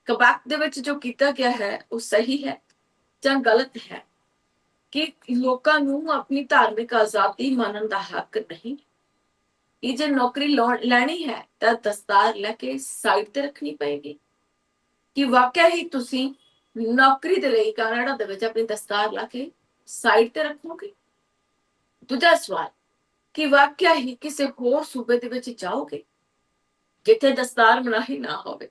S1: ਕਬੈਕ ਦੇ ਵਿੱਚ ਜੋ ਕੀਤਾ ਗਿਆ ਹੈ ਉਹ ਸਹੀ ਹੈ ਜਾਂ ਗਲਤ ਹੈ? ਕਿ ਲੋਕਾਂ ਨੂੰ ਆਪਣੀ ਧਾਰਮਿਕ ਆਜ਼ਾਦੀ ਮਾਨਣ ਦਾ ਹੱਕ ਨਹੀਂ? ਇਹ ਜੇ ਨੌਕਰੀ ਲੈਣੀ ਹੈ ਤਾਂ ਦਸਤਾਰ ਲੈ ਕੇ ਸਾਈਡ ਤੇ ਰੱਖਣੀ ਪਏਗੀ? ਕਿ ਵਾਕਿਆ ਹੀ ਤੁਸੀਂ ਨੌਕਰੀ ਦੇ ਲਈ ਕੈਨੇਡਾ ਦੇ ਵਿੱਚ ਆਪਣੀ ਦਸਤਾਰ ਲਾ ਕੇ ਸਾਈਡ ਤੇ ਰੱਖੋਗੇ? ਦੂਜਾ ਸਵਾਲ, ਕਿ ਵਾਕਿਆ ਹੀ ਕਿਸੇ ਹੋਰ ਸੂਬੇ ਦੇ ਵਿੱਚ ਜਾਓਗੇ ਜਿੱਥੇ ਦਸਤਾਰ ਮਨਾਹੀ ਨਾ ਹੋਵੇ?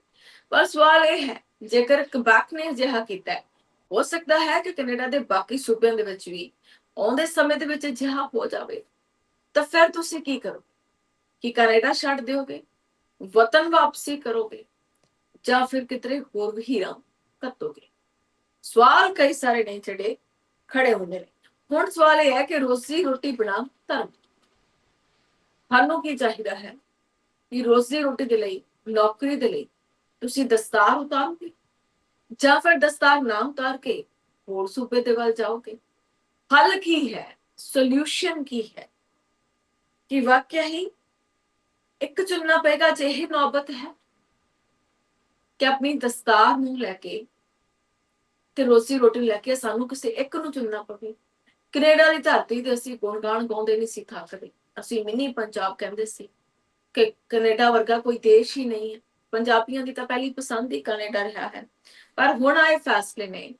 S1: ਪਰ ਸਵਾਲ ਇਹ ਹੈ, ਜੇਕਰ ਕਬੈਕ ਨੇ ਅਜਿਹਾ ਕੀਤਾ ਹੈ, ਹੋ ਸਕਦਾ ਹੈ ਕਿ ਕੈਨੇਡਾ ਦੇ ਬਾਕੀ ਸੂਬਿਆਂ ਦੇ ਵਿੱਚ ਵੀ ਆਉਂਦੇ ਸਮੇਂ ਦੇ ਵਿੱਚ ਅਜਿਹਾ ਹੋ ਜਾਵੇ, ਤਾਂ ਫਿਰ ਤੁਸੀਂ ਕੀ ਕਰੋਗੇ? ਕਿ ਕੈਨੇਡਾ ਛੱਡ ਦਿਓਗੇ, ਵਤਨ ਵਾਪਸੀ ਕਰੋਗੇ, ਜਾਂ ਫਿਰ ਕਿਤੇ ਹੋਰ ਹੀਰਾ ਕੱਤੋਗੇ? ਸਵਾਲ ਕਈ ਸਾਰੇ ਨੇ ਜਿਹੜੇ ਖੜੇ ਹੁੰਦੇ ਨੇ। ਹੁਣ ਸਵਾਲ ਇਹ ਹੈ ਕਿ ਰੋਜ਼ੀ ਰੋਟੀ ਬਣਾ ਧਰਮ। ਸਾਨੂੰ ਕੀ ਚਾਹੀਦਾ ਹੈ ਕਿ ਰੋਜ਼ੀ ਰੋਟੀ ਦੇ ਲਈ, ਨੌਕਰੀ ਦੇ ਲਈ ਤੁਸੀਂ ਦਸਤਾਰ ਉਤਾਰੋਗੇ, ਜਾਂ ਫਿਰ ਦਸਤਾਰ ਨਾ ਉਤਾਰ ਕੇ ਹੋਰ ਸੂਬੇ ਦੇ ਵੱਲ ਜਾਓਗੇ? ਹੱਲ ਕੀ ਹੈ, ਸੋਲੂਸ਼ਨ ਕੀ ਹੈ? ਕਿ ਵਾਕਿਆ ਹੀ ਇੱਕ ਚੁਣਨਾ ਪਏਗਾ ਜੇ ਇਹ ਨੌਬਤ ਹੈ ਕਿ ਆਪਣੀ ਦਸਤਾਰ ਨੂੰ ਲੈ ਕੇ ਤੇ ਰੋਜ਼ੀ ਰੋਟੀ ਲੈ ਕੇ ਸਾਨੂੰ ਕਿਸੇ ਇੱਕ ਨੂੰ ਚੁਣਨਾ ਪਵੇ? ਕੈਨੇਡਾ ਦੀ ਧਰਤੀ ਤੇ ਅਸੀਂ ਗੁਣਗਾਨ ਗਾਉਂਦੇ ਨਹੀਂ ਸੀ ਥੱਕਦੇ, ਅਸੀਂ ਮਿੰਨੀ ਪੰਜਾਬ ਕਹਿੰਦੇ ਸੀ ਕਿ ਕੈਨੇਡਾ ਵਰਗਾ ਕੋਈ ਦੇਸ਼ ਹੀ ਨਹੀਂ ਹੈ। ਪੰਜਾਬੀਆਂ ਦੀ ਤਾਂ ਪਹਿਲੀ ਪਸੰਦ ਹੀ ਕੈਨੇਡਾ ਰਿਹਾ ਹੈ। ਪਰ ਹੁਣ ਆਏ ਫੈਸਲੇ ਨੇ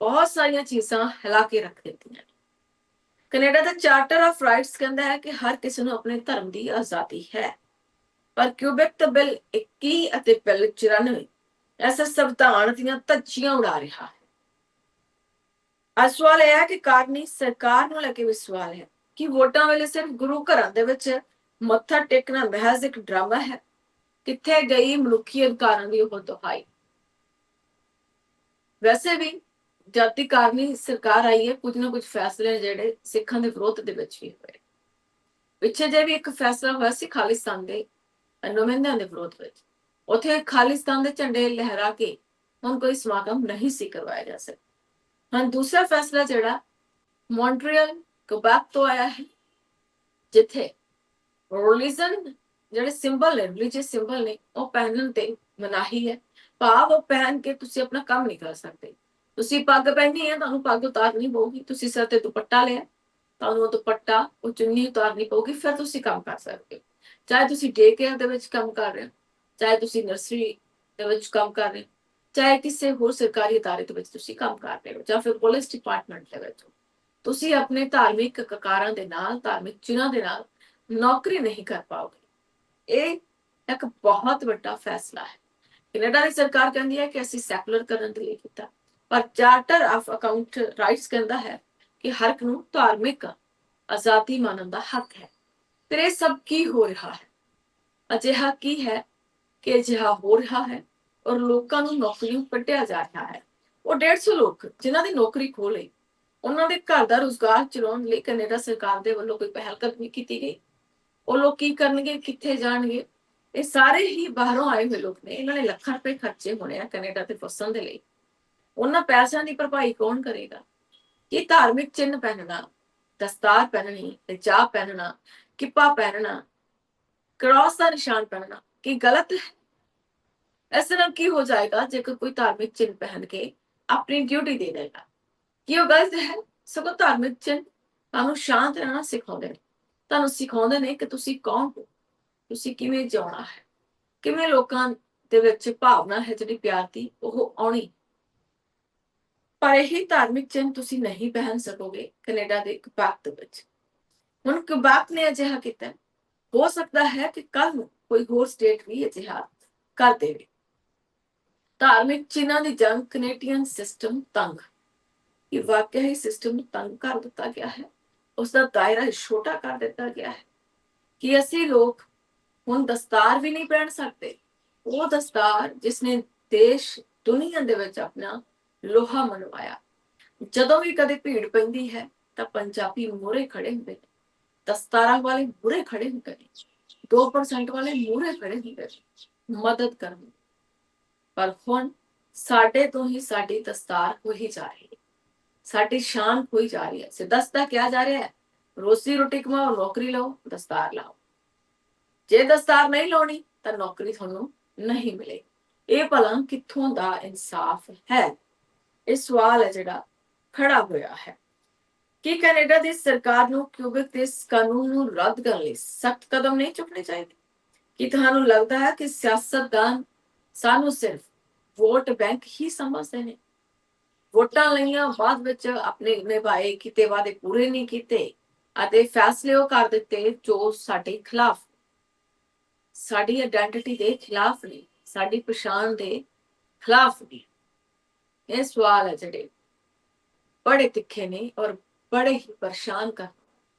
S1: ਬਹੁਤ ਸਾਰੀਆਂ ਚੀਜ਼ਾਂ ਹਿਲਾ ਕੇ ਰੱਖ ਦਿੱਤੀਆਂ। Canada the charter of rights ਕਹਿੰਦਾ ਹੈ ਕਿ ਹਰ ਕਿਸੇ ਨੂੰ ਆਪਣੇ ਧਰਮ ਦੀ ਆਜ਼ਾਦੀ ਹੈ, ਪਰ ਕਿਊਬੈਕ ਦਾ ਬਿੱਲ 21 ਅਤੇ ਬਿੱਲ 94 ਇਸ ਸੰਵਿਧਾਨ ਦੀਆਂ ਧੱਜੀਆਂ ਉਡਾ ਰਿਹਾ ਹੈ। ਅੱਜ ਸਵਾਲ ਇਹ ਹੈ ਕਿ ਕਾਰਨੀ ਸਰਕਾਰ ਨੂੰ ਲੈ ਕੇ ਵੀ ਸਵਾਲ ਹੈ ਕਿ ਵੋਟਾਂ ਵੇਲੇ ਸਿਰਫ ਗੁਰੂ ਘਰਾਂ ਦੇ ਵਿੱਚ ਮੱਥਾ ਟੇਕਣਾ ਮਹਿਜ਼ ਇੱਕ ਡਰਾਮਾ ਹੈ। ਕਿੱਥੇ ਗਈ ਮਨੁੱਖੀ ਅਧਿਕਾਰਾਂ ਦੀ ਉਹ ਦੁਹਾਈ? ਵੈਸੇ ਵੀ ਜਦ ਦੀ ਕਾਰਨੀ ਸਰਕਾਰ ਆਈ ਹੈ, ਕੁਝ ਨਾ ਕੁਝ ਫੈਸਲੇ ਜਿਹੜੇ ਸਿੱਖਾਂ ਦੇ ਵਿਰੋਧ ਦੇ ਵਿੱਚ ਵੀ ਹੋਏ। ਪਿੱਛੇ ਜੇ ਵੀ ਇੱਕ ਫੈਸਲਾ ਹੋਇਆ ਸੀ ਖਾਲਿਸਤਾਨ ਦੇ ਨੁਮਾਇੰਦਿਆਂ ਦੇ ਵਿਰੋਧ ਵਿੱਚ, ਉੱਥੇ ਖਾਲਿਸਤਾਨ ਦੇ ਝੰਡੇ ਲਹਿਰਾ ਕੇ ਹੁਣ ਕੋਈ ਸਮਾਗਮ ਨਹੀਂ ਸੀ ਕਰਵਾਇਆ ਜਾ ਸਕਦਾ। ਹਾਂ, ਦੂਸਰਾ ਫੈਸਲਾ ਜਿਹੜਾ ਮੌਂਟਰੀਅਲ ਕੁਬੈਕ ਤੋਂ ਆਇਆ ਹੈ, ਜਿੱਥੇ ਰਿਲੀਜਨ ਜਿਹੜੇ ਸਿੰਬਲ ਨੇ, ਰਿਲੀਜੀਅਸ ਸਿੰਬਲ ਨੇ, ਉਹ ਪਹਿਨਣ ਤੇ ਮਨਾਹੀ ਹੈ। ਭਾਵ ਉਹ ਪਹਿਨ ਕੇ ਤੁਸੀਂ ਆਪਣਾ ਕੰਮ ਨਹੀਂ ਕਰ ਸਕਦੇ। ਤੁਸੀਂ ਪੱਗ ਪਹਿਨੀ ਹੈ, ਤੁਹਾਨੂੰ ਪੱਗ ਉਤਾਰਨੀ ਪਊਗੀ। ਤੁਸੀਂ ਸਿਰ ਤੇ ਦੁਪੱਟਾ ਲਿਆ, ਤੁਹਾਨੂੰ ਉਹ ਦੁਪੱਟਾ, ਉਹ ਚੁੰਨੀ ਉਤਾਰਨੀ ਪਊਗੀ, ਫਿਰ ਤੁਸੀਂ ਕੰਮ ਕਰ ਸਕਦੇ ਹੋ। ਚਾਹੇ ਤੁਸੀਂ ਡੇ ਕੇਅਰ ਦੇ ਵਿੱਚ ਕੰਮ ਕਰ ਰਹੇ ਹੋ, ਚਾਹੇ ਤੁਸੀਂ ਨਰਸਰੀ ਦੇ ਵਿੱਚ ਕੰਮ ਕਰ ਰਹੇ ਹੋ, ਚਾਹੇ ਕਿਸੇ ਹੋਰ ਸਰਕਾਰੀ ਅਦਾਰੇ ਦੇ ਵਿੱਚ ਤੁਸੀਂ ਕੰਮ ਕਰ ਰਹੇ ਹੋ, ਜਾਂ ਫਿਰ ਪੁਲਿਸ ਡਿਪਾਰਟਮੈਂਟ ਦੇ ਵਿੱਚ। ਤੁਸੀਂ ਆਪਣੇ ਧਾਰਮਿਕ ਕਕਾਰਾਂ ਦੇ ਨਾਲ, ਧਾਰਮਿਕ ਚਿੰਨ੍ਹਾਂ ਦੇ ਨਾਲ ਨੌਕਰੀ ਨਹੀਂ ਕਰ ਪਾਓਗੇ। ਇਹ ਇੱਕ ਬਹੁਤ ਵੱਡਾ ਫੈਸਲਾ ਹੈ। ਕੈਨੇਡਾ ਦੀ ਸਰਕਾਰ ਕਹਿੰਦੀ ਹੈ ਕਿ ਅਸੀਂ ਸੈਕੂਲਰ ਕਰਨ ਦੇ ਲਈ ਕੀਤਾ, ਪਰ ਚਾਰਟਰ ਆਫ ਅਕਾਊਂਟ ਰਾਈਟਸ ਕਹਿੰਦਾ ਹੈ ਕਿ ਹਰ ਇੱਕ ਨੂੰ ਧਾਰਮਿਕ ਆਜ਼ਾਦੀ ਮਾਨਣ ਦਾ ਹੱਕ ਹੈ। ਫਿਰ ਇਹ ਸਭ ਕੀ ਹੋ ਰਿਹਾ ਹੈ? ਅਜਿਹਾ ਕੀ ਹੈ ਕਿ ਅਜਿਹਾ ਹੋ ਰਿਹਾ ਹੈ ਔਰ ਲੋਕਾਂ ਨੂੰ ਨੌਕਰੀਆਂ ਕੱਢਿਆ ਜਾ ਰਿਹਾ ਹੈ? ਉਹ 150 ਲੋਕ ਜਿਨ੍ਹਾਂ ਦੀ ਨੌਕਰੀ ਖੋਹ ਲਈ, ਉਹਨਾਂ ਦੇ ਘਰ ਦਾ ਰੁਜ਼ਗਾਰ ਚਲਾਉਣ ਲਈ ਕੈਨੇਡਾ ਸਰਕਾਰ ਦੇ ਵੱਲੋਂ ਕੋਈ ਪਹਿਲ ਕਦਮੀ ਕੀਤੀ ਗਈ? ਉਹ ਲੋਕ ਕੀ ਕਰਨਗੇ, ਕਿੱਥੇ ਜਾਣਗੇ? ਇਹ ਸਾਰੇ ਹੀ ਬਾਹਰੋਂ ਆਏ ਹੋਏ ਲੋਕ ਨੇ। ਇਹਨਾਂ ਨੇ ਲੱਖਾਂ ਰੁਪਏ ਖਰਚੇ ਹੋਣੇ ਆ ਕੈਨੇਡਾ ਤੇ ਵਸਣ ਦੇ ਲਈ। ਉਹਨਾਂ ਪੈਸਿਆਂ ਦੀ ਭਰਪਾਈ ਕੌਣ ਕਰੇਗਾ? ਕੀ ਧਾਰਮਿਕ ਚਿੰਨ੍ਹ ਪਹਿਨਣਾ, ਦਸਤਾਰ ਪਹਿਨਣੀ, ਹਿਜਾਬ ਪਹਿਨਣਾ, ਕਿੱਪਾ ਪਹਿਨਣਾ, ਕ੍ਰਾਸ ਦਾ ਨਿਸ਼ਾਨ ਪਹਿਨਣਾ ਕੀ ਗਲਤ ਹੈ? ਇਸ ਤਰ੍ਹਾਂ ਕੀ ਹੋ ਜਾਏਗਾ ਜੇਕਰ ਕੋਈ ਧਾਰਮਿਕ ਚਿੰਨ੍ਹ ਪਹਿਨ ਕੇ ਆਪਣੀ ਡਿਊਟੀ ਦੇ ਦੇਗਾ? ਕੀ ਉਹ ਗਲਤ ਹੈ? ਸਗੋਂ ਧਾਰਮਿਕ ਚਿੰਨ੍ਹ ਤੁਹਾਨੂੰ ਸ਼ਾਂਤ ਰਹਿਣਾ ਸਿਖਾਉਂਦੇ ਨੇ, ਤੁਹਾਨੂੰ ਸਿਖਾਉਂਦੇ ਨੇ ਕਿ ਤੁਸੀਂ ਕੌਣ ਹੋ, ਤੁਸੀਂ ਕਿਵੇਂ ਜਿਉਣਾ ਹੈ, ਕਿਵੇਂ ਲੋਕਾਂ ਦੇ ਵਿੱਚ ਭਾਵਨਾ ਹੈ ਜਿਹੜੀ ਪਿਆਰ ਦੀ ਉਹ ਆਉਣੀ। ਪਰ ਇਹ ਧਾਰਮਿਕ ਚਿੰਨ੍ਹ ਤੁਸੀਂ ਨਹੀਂ ਪਹਿਨ ਸਕੋਗੇ ਕੈਨੇਡਾ ਦੇ ਕਿਬੈਕ ਦੇ ਵਿੱਚ। ਹੁਣ ਕਿਬੈਕ ਨੇ ਅਜਿਹਾ ਕੀਤਾ, ਹੋ ਸਕਦਾ ਹੈ ਕਿ ਕੱਲ ਨੂੰ ਕੋਈ ਹੋਰ ਸਟੇਟ ਵੀ ਅਜਿਹਾ ਕਰ ਦੇਵੇ। ਧਾਰਮਿਕ ਚਿੰਨ੍ਹਾਂ ਦੀ ਜੰਗ ਕੈਨੇਡੀਅਨ ਸਿਸਟਮ ਤੰਗ, ਕਿ ਵਾਕਿਆ ਹੀ ਸਿਸਟਮ ਨੂੰ ਤੰਗ ਕਰ ਦਿੱਤਾ ਗਿਆ ਹੈ, ਉਸਦਾ ਦਾਇਰਾ ਛੋਟਾ ਕਰ ਦਿੱਤਾ ਗਿਆ ਹੈ ਕਿ ਅਸੀਂ ਲੋਕ ਹੁਣ ਦਸਤਾਰ ਵੀ ਨਹੀਂ ਪਹਿਨ ਸਕਦੇ। ਉਹ ਦਸਤਾਰ ਜਿਸਨੇ ਦੇਸ਼ ਦੁਨੀਆ ਦੇ ਵਿੱਚ ਆਪਣਾ ਲੋਹਾ ਮਨਵਾਇਆ। ਜਦੋਂ ਵੀ ਕਦੇ ਭੀੜ ਪੈਂਦੀ ਹੈ ਤਾਂ ਪੰਜਾਬੀ ਮੂਹਰੇ ਖੜੇ ਹੁੰਦੇ ਨੇ, ਦਸਤਾਰਾਂ ਵਾਲੇ ਮੂਹਰੇ ਖੜੇ ਹੁੰਦੇ ਨੇ, 2% ਵਾਲੇ ਮੂਹਰੇ ਖੜੇ ਹੁੰਦੇ ਨੇ ਮਦਦ ਕਰਨ। ਪਰ ਹੁਣ ਸਾਡੇ ਤੋਂ ਹੀ ਸਾਡੀ ਦਸਤਾਰ ਖੋਹੀ ਜਾ ਰਹੀ ਹੈ, ਸਾਡੀ ਸ਼ਾਨ ਖੋਈ ਜਾ ਰਹੀ ਹੈ। ਸਿੱਧਾ ਕਿਹਾ ਜਾ ਰਿਹਾ ਹੈ, ਰੋਜ਼ੀ ਰੋਟੀ ਕਮਾਓ, ਨੌਕਰੀ ਲਓ, ਦਸਤਾਰ ਲਾਓ। ਜੇ ਦਸਤਾਰ ਨਹੀਂ ਲਾਉਣੀ ਤਾਂ ਨੌਕਰੀ ਤੁਹਾਨੂੰ ਨਹੀਂ ਮਿਲੇਗੀ। ਇਹ ਭਲਾ ਕਿੱਥੋਂ ਦਾ ਇਨਸਾਫ ਹੈ? ਇਹ ਸਵਾਲ ਹੈ ਜਿਹੜਾ ਖੜਾ ਹੋਇਆ ਹੈ। ਕੀ ਕੈਨੇਡਾ ਦੀ ਸਰਕਾਰ ਨੂੰ ਕਿਊਬਿਕ ਦੇ ਇਸ ਕਾਨੂੰਨ ਨੂੰ ਰੱਦ ਕਰਨ ਲਈ ਸਖਤ ਕਦਮ ਨਹੀਂ ਚੁੱਕਣੇ ਚਾਹੀਦੇ? ਕੀ ਤੁਹਾਨੂੰ ਲੱਗਦਾ ਹੈ ਕਿ ਸਿਆਸਤਦਾਨ ਸਾਨੂੰ ਸਿਰਫ ਵੋਟ ਬੈਂਕ ਹੀ ਸਮਝਦੇ ਨੇ? ਵੋਟਾਂ ਲਈਆਂ, ਬਾਅਦ ਵਿੱਚ ਆਪਣੇ ਨਿਭਾਏ ਕੀਤੇ ਵਾਅਦੇ ਪੂਰੇ ਨਹੀਂ ਕੀਤੇ ਅਤੇ ਫੈਸਲੇ ਉਹ ਕਰ ਦਿੱਤੇ ਜੋ ਸਾਡੇ ਖਿਲਾਫ, ਸਾਡੀ ਆਇਡੈਂਟੀਟੀ ਦੇ ਖਿਲਾਫ ਨੇ, ਸਾਡੀ ਪਛਾਣ ਦੇ ਖਿਲਾਫ ਨੇ। ਇਹ ਸਵਾਲ ਹੈ ਜਿਹੜੇ ਬੜੇ ਤਿੱਖੇ ਨੇ ਔਰ ਬੜੇ ਹੀ ਪਰੇਸ਼ਾਨ ਕਰ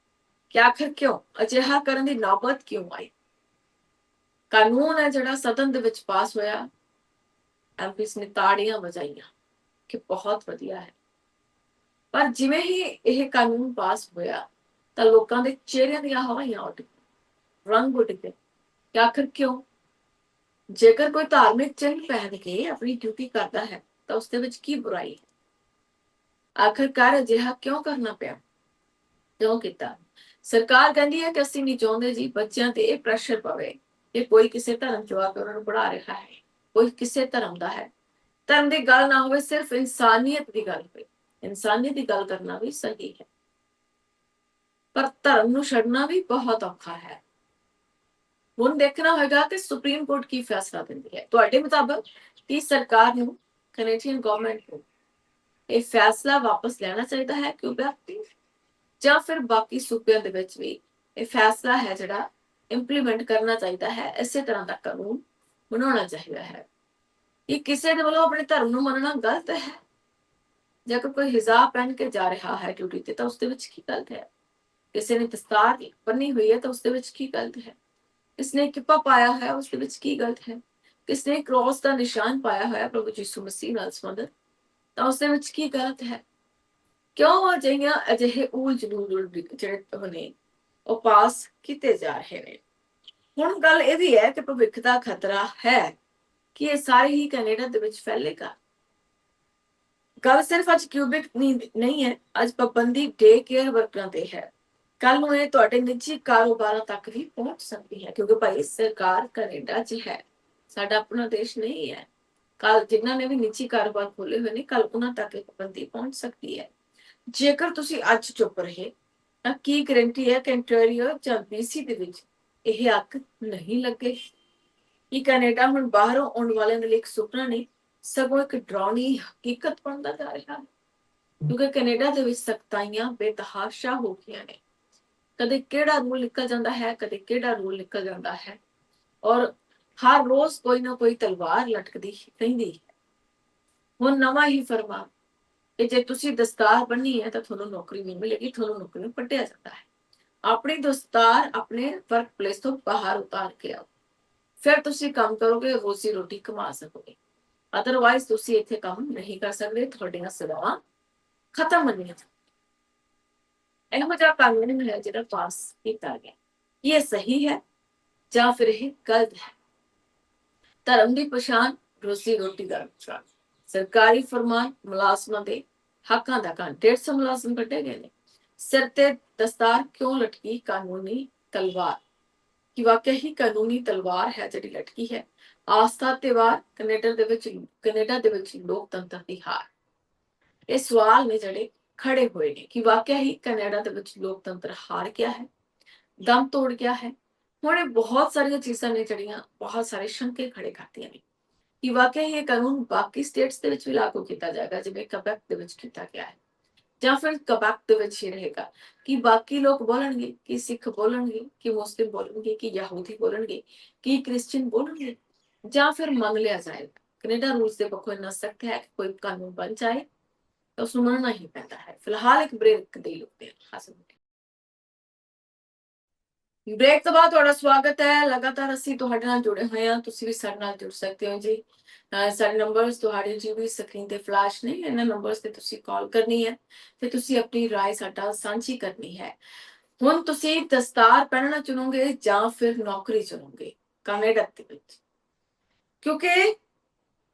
S1: ਕਿ ਆਖਰ ਕਿਉਂ ਅਜਿਹਾ ਕਰਨ ਦੀ ਨੌਬਤ ਕਿਉਂ ਆਈ? ਕਾਨੂੰਨ ਹੈ ਜਿਹੜਾ ਸਦਨ ਦੇ ਵਿੱਚ ਪਾਸ ਹੋਇਆ, ਐਮਪੀਸ ਨੇ ਤਾੜੀਆਂ ਵਜਾਈਆਂ ਕਿ ਬਹੁਤ ਵਧੀਆ ਹੈ। ਪਰ ਜਿਵੇਂ ਹੀ ਇਹ ਕਾਨੂੰਨ ਪਾਸ ਹੋਇਆ ਤਾਂ ਲੋਕਾਂ ਦੇ ਚਿਹਰਿਆਂ ਦੀਆਂ ਹਵਾਈਆਂ ਉੱਡ ਗਈਆਂ, ਰੰਗ ਉੱਡ ਗਏ ਕਿ ਆਖਰ ਕਿਉਂ? ਜੇਕਰ ਕੋਈ ਧਾਰਮਿਕ ਚਿੰਨ੍ਹ ਪਹਿਨ ਕੇ ਆਪਣੀ ਡਿਊਟੀ ਕਰਦਾ ਹੈ ਤਾਂ ਉਸ ਦੇ ਵਿੱਚ ਕੀ ਬੁਰਾਈ ਹੈ? ਆਖਰਕਾਰ ਅਜਿਹਾ ਕਿਉਂ ਕਰਨਾ ਪਿਆ, ਕਿਉਂ ਕੀਤਾ? ਸਰਕਾਰ ਕਹਿੰਦੀ ਹੈ ਕਿ ਅਸੀਂ ਨਹੀਂ ਚਾਹੁੰਦੇ ਜੀ ਬੱਚਿਆਂ ਤੇ ਇਹ ਪ੍ਰੈਸ਼ਰ ਪਵੇ ਕਿ ਕੋਈ ਕਿਸੇ ਧਰਮ ਚ ਆ ਕੇ ਉਹਨਾਂ ਨੂੰ ਪੜ੍ਹਾ ਰਿਹਾ ਹੈ, ਕੋਈ ਕਿਸੇ ਧਰਮ ਦਾ ਹੈ। ਧਰਮ ਦੀ ਗੱਲ ਨਾ ਹੋਵੇ, ਸਿਰਫ ਇਨਸਾਨੀਅਤ ਦੀ ਗੱਲ ਹੋਵੇ। ਇਨਸਾਨੀਅਤ ਦੀ ਗੱਲ ਕਰਨਾ ਵੀ ਸਹੀ ਹੈ, ਪਰ ਧਰਮ ਨੂੰ ਛੱਡਣਾ ਵੀ ਬਹੁਤ ਔਖਾ ਹੈ। ਹੁਣ ਦੇਖਣਾ ਹੋਏਗਾ ਕਿ ਸੁਪਰੀਮ ਕੋਰਟ ਕੀ ਫੈਸਲਾ ਦਿੰਦੀ ਹੈ। ਤੁਹਾਡੇ ਮੁਤਾਬਕ ਕੀ ਸਰਕਾਰ ਨੂੰ, ਕੈਨੇਡੀਅਨ ਗਵਰਨਮੈਂਟ ਨੂੰ ਇਹ ਫੈਸਲਾ ਵਾਪਸ ਲੈਣਾ ਚਾਹੀਦਾ ਹੈ ਕਿਊਬੈਕ ਤੇ, ਜਾਂ ਫਿਰ ਬਾਕੀ ਸੂਬਿਆਂ ਦੇ ਵਿੱਚ ਵੀ ਇਹ ਫੈਸਲਾ ਹੈ ਜਿਹੜਾ ਇੰਪਲੀਮੈਂਟ ਕਰਨਾ ਚਾਹੀਦਾ ਹੈ, ਇਸੇ ਤਰ੍ਹਾਂ ਦਾ ਕਾਨੂੰਨ ਬਣਾਉਣਾ ਚਾਹੀਦਾ ਹੈ? ਇਹ ਕਿਸੇ ਦੇ ਵੱਲੋਂ ਆਪਣੇ ਧਰਮ ਨੂੰ ਮੰਨਣਾ ਗਲਤ ਹੈ? ਜੇਕਰ ਕੋਈ ਹਿਜਾਬ ਪਹਿਨ ਕੇ ਜਾ ਰਿਹਾ ਹੈ ਡਿਊਟੀ ਤੇ ਤਾਂ ਉਸ ਦੇ ਵਿੱਚ ਕੀ ਗਲਤ ਹੈ? ਕਿਸੇ ਨੇ ਦਸਤਾਰ ਬੰਨੀ ਹੋਈ ਹੈ ਤਾਂ ਉਸ ਦੇ ਵਿੱਚ ਕੀ ਗਲਤ ਹੈ? ਕਿਸਨੇ ਕਿੱਪਾ ਪਾਇਆ ਹੈ ਉਸ ਦੇ ਵਿੱਚ ਕੀ ਗਲਤ ਹੈ? ਕਿਸਨੇ ਕ੍ਰਾਸ ਦਾ ਨਿਸ਼ਾਨ ਪਾਇਆ ਹੋਇਆ ਪ੍ਰਭੂ ਯਿਸੂ ਮਸੀਹ ਨਾਲ ਸੰਬੰਧਿਤ ਤਾਂ ਉਸ ਦੇ ਵਿੱਚ ਕੀ ਗਲਤ ਹੈ? ਕਿਉਂ ਅਜਿਹੇ ਊਲ ਜਲੂਲ ਜਿਹੜੇ ਨੇ ਉਹ ਪਾਸ ਕੀਤੇ ਜਾ ਰਹੇ ਨੇ? ਹੁਣ ਗੱਲ ਇਹ ਵੀ ਹੈ ਕਿ ਭਵਿੱਖ ਦਾ ਖਤਰਾ ਹੈ ਕਿ ਇਹ ਸਾਰੇ ਹੀ ਕੈਨੇਡਾ ਦੇ ਵਿੱਚ ਫੈਲੇਗਾ। ਗੱਲ ਸਿਰਫ ਅੱਜ ਕਿਊਬਿਕ ਨਹੀਂ ਹੈ, ਅੱਜ ਪਾਬੰਦੀ ਡੇ ਕੇਅਰ ਵਰਕਰਾਂ ਤੇ ਹੈ। ਕੱਲ ਨੂੰ ਇਹ ਤੁਹਾਡੇ ਨਿੱਜੀ ਕਾਰੋਬਾਰਾਂ ਤੱਕ ਵੀ ਪਹੁੰਚ ਸਕਦੀ ਹੈ, ਕਿਉਂਕਿ ਭਾਈ ਸਰਕਾਰ ਕੈਨੇਡਾ 'ਚ ਹੈ, ਸਾਡਾ ਆਪਣਾ ਦੇਸ਼ ਨਹੀਂ ਹੈ। ਕੱਲ ਜਿਨ੍ਹਾਂ ਨੇ ਵੀ ਨਿੱਜੀ ਕਾਰੋਬਾਰ ਖੋਲੇ ਹੋਏ ਨੇ, ਕੱਲ ਉਹਨਾਂ ਤੱਕ ਇਹ ਪਾਬੰਦੀ ਪਹੁੰਚ ਸਕਦੀ ਹੈ। ਜੇਕਰ ਤੁਸੀਂ ਅੱਜ ਚੁੱਪ ਰਹੇ ਤਾਂ ਕੀ ਗਰੰਟੀ ਹੈ ਕਿ ਇੰਟੀਰੀਅਰ ਜਾਂ BC ਦੇ ਵਿੱਚ ਇਹ ਅੱਗ ਨਹੀਂ ਲੱਗੇ। ਕਿ ਕੈਨੇਡਾ ਹੁਣ ਬਾਹਰੋਂ ਆਉਣ ਵਾਲਿਆਂ ਦੇ ਲਈ ਇੱਕ ਸੁਪਨਾ ਨਹੀਂ, ਸਗੋਂ ਇੱਕ ਡਰਾਉਣੀ ਹਕੀਕਤ ਬਣਦਾ ਜਾ ਰਿਹਾ ਹੈ। ਕਿਉਂਕਿ ਕੈਨੇਡਾ ਦੇ ਵਿੱਚ ਸਖਤਾਈਆਂ ਬੇਤਹਾਸ਼ਾ ਹੋ ਗਈਆਂ ਨੇ। ਕਦੇ ਕਿਹੜਾ ਰੂਲ ਨਿਕਲ ਜਾਂਦਾ ਹੈ, ਕਦੇ ਕਿਹੜਾ ਰੂਲ ਨਿਕਲ ਜਾਂਦਾ ਹੈ, ਔਰ ਹਰ ਰੋਜ਼ ਕੋਈ ਨਾ ਕੋਈ ਤਲਵਾਰ ਲਟਕਦੀ ਰਹਿੰਦੀ ਹੈ। ਹੁਣ ਨਵਾਂ ਹੀ ਫਰਮਾਨ ਕਿ ਜੇ ਤੁਸੀਂ ਦਸਤਾਰ ਬੰਨੀ ਹੈ ਤਾਂ ਤੁਹਾਨੂੰ ਨੌਕਰੀ ਨਹੀਂ ਮਿਲੇਗੀ, ਤੁਹਾਨੂੰ ਨੌਕਰੀ ਨੂੰ ਕੱਢਿਆ ਜਾਂਦਾ ਹੈ। ਆਪਣੀ ਦਸਤਾਰ ਆਪਣੇ ਵਰਕ ਪਲੇਸ ਤੋਂ ਬਾਹਰ ਉਤਾਰ ਕੇ ਆਓ, ਫਿਰ ਤੁਸੀਂ ਕੰਮ ਕਰੋਗੇ, ਰੋਜ਼ੀ ਰੋਟੀ ਕਮਾ ਸਕੋਗੇ। ਅਦਰਵਾਈਜ਼ ਤੁਸੀਂ ਇੱਥੇ ਕੰਮ ਨਹੀਂ ਕਰ ਸਕਦੇ, ਤੁਹਾਡੀਆਂ ਸੇਵਾਵਾਂ ਖਤਮ ਮੰਨੀਆਂ ਜਾਂਦੀਆਂ। ਇਹੋ ਜਿਹਾ ਕਾਨੂੰਨ ਹੈ ਜਿਹੜਾ ਪਾਸ ਕੀਤਾ ਗਿਆ, ਇਹ ਸਹੀ ਹੈ ਜਾਂ ਫਿਰ ਇਹ ਗਲਤ ਹੈ। ਧਰਮ ਦੀ ਪਛਾਣ, ਰੋਜ਼ੀ ਰੋਟੀ ਦਾ ਪਛਾਣ, ਸਰਕਾਰੀ ਫਰਮਾਨ, ਮੁਲਾਜ਼ਮਾਂ ਦੇ ਹੱਕਾਂ ਦਾ ਕਾਨੂੰਨ। 150 ਮੁਲਾਜ਼ਮ ਕੱਢੇ ਗਏ ਨੇ। ਸਿਰ ਤੇ ਦਸਤਾਰ ਕਿਉਂ ਲਟਕੀ? ਕਾਨੂੰਨੀ ਤਲਵਾਰ, ਕਿ ਵਾਕਿਆ ਹੀ ਕਾਨੂੰਨੀ ਤਲਵਾਰ ਹੈ ਜਿਹੜੀ ਲਟਕੀ ਹੈ। ਆਸਥਾ ਤਿਉਹਾਰ, ਕੈਨੇਡਾ ਦੇ ਵਿੱਚ ਲੋਕਤੰਤਰ ਦੀ ਹਾਰ। ਇਹ ਸਵਾਲ ਨੇ ਜਿਹੜੇ ਖੜੇ ਹੋਏ ਨੇ ਕਿ ਵਾਕਿਆ ਹੀ ਕੈਨੇਡਾ ਦੇ ਵਿੱਚ ਲੋਕਤੰਤਰ ਹਾਰ ਗਿਆ ਹੈ, ਦਮ ਤੋੜ ਗਿਆ ਹੈ। ਹੁਣ ਇਹ ਬਹੁਤ ਸਾਰੀਆਂ ਚੀਜ਼ਾਂ ਨੇ ਜਿਹੜੀਆਂ ਬਹੁਤ ਸਾਰੇ ਸ਼ੰਕੇ ਖੜੇ ਕਰਦੀਆਂ ਨੇ ਕਿ ਵਾਕਿਆ ਹੀ ਇਹ ਕਾਨੂੰਨ ਬਾਕੀ ਸਟੇਟਸ ਦੇ ਵਿੱਚ ਵੀ ਲਾਗੂ ਕੀਤਾ ਜਾਏਗਾ, ਜਿਵੇਂ ਕਬੈਕ ਦੇ ਵਿੱਚ ਕੀਤਾ ਗਿਆ ਹੈ, ਜਾਂ ਫਿਰ ਕਬੈਕ ਦੇ ਵਿੱਚ ਹੀ ਰਹੇਗਾ। ਕਿ ਬਾਕੀ ਲੋਕ ਬੋਲਣਗੇ, ਕਿ ਸਿੱਖ ਬੋਲਣਗੇ, ਕਿ ਮੁਸਲਿਮ ਬੋਲਣਗੇ, ਕਿ ਯਹੂਦੀ ਬੋਲਣਗੇ, ਕਿ ਕ੍ਰਿਸਚੀਅਨ ਬੋਲਣਗੇ, ਜਾਂ ਫਿਰ ਮੰਨ ਲਿਆ ਜਾਏਗਾ। ਕੈਨੇਡਾ ਰੂਲਸ ਦੇ ਪੱਖੋਂ ਇੰਨਾ ਸਖਤ ਹੈ ਕਿ ਕੋਈ ਕਾਨੂੰਨ ਬਣ ਜਾਏ ਤਾਂ ਉਸਨੂੰ ਮੰਨਣਾ ਹੀ ਪੈਂਦਾ ਹੈ। ਫਿਲਹਾਲ ਇੱਕ ਬ੍ਰੇਕ ਦੇ ਲੁੱਟਦੇ ਹਾਸਲ ਬ੍ਰੇਕ ਤੋਂ ਬਾਅਦ ਤੁਹਾਡਾ ਸਵਾਗਤ ਹੈ। ਲਗਾਤਾਰ ਅਸੀਂ ਤੁਹਾਡੇ ਨਾਲ ਜੁੜੇ ਹੋਏ ਹਾਂ, ਤੁਸੀਂ ਵੀ ਸਾਡੇ ਨਾਲ ਜੁੜ ਸਕਦੇ ਹੋ ਜੀ। ਸਾਡੇ ਨੰਬਰਸ ਤੁਹਾਡੇ ਜੀ ਵੀ ਸਕਰੀਨ ਤੇ ਫਲੈਸ਼ ਨੇ, ਇਹਨਾਂ ਨੰਬਰਸ ਤੇ ਤੁਸੀਂ ਕਾਲ ਕਰਨੀ ਹੈ ਤੇ ਤੁਸੀਂ ਆਪਣੀ ਰਾਏ ਸਾਡਾ ਸਾਂਝੀ ਕਰਨੀ ਹੈ। ਹੁਣ ਤੁਸੀਂ ਦਸਤਾਰ ਪਹਿਨਣਾ ਚੁਣੋਗੇ ਜਾਂ ਫਿਰ ਨੌਕਰੀ ਚੁਣੋਗੇ ਕੈਨੇਡਾ ਦੇ ਵਿੱਚ? ਕਿਉਂਕਿ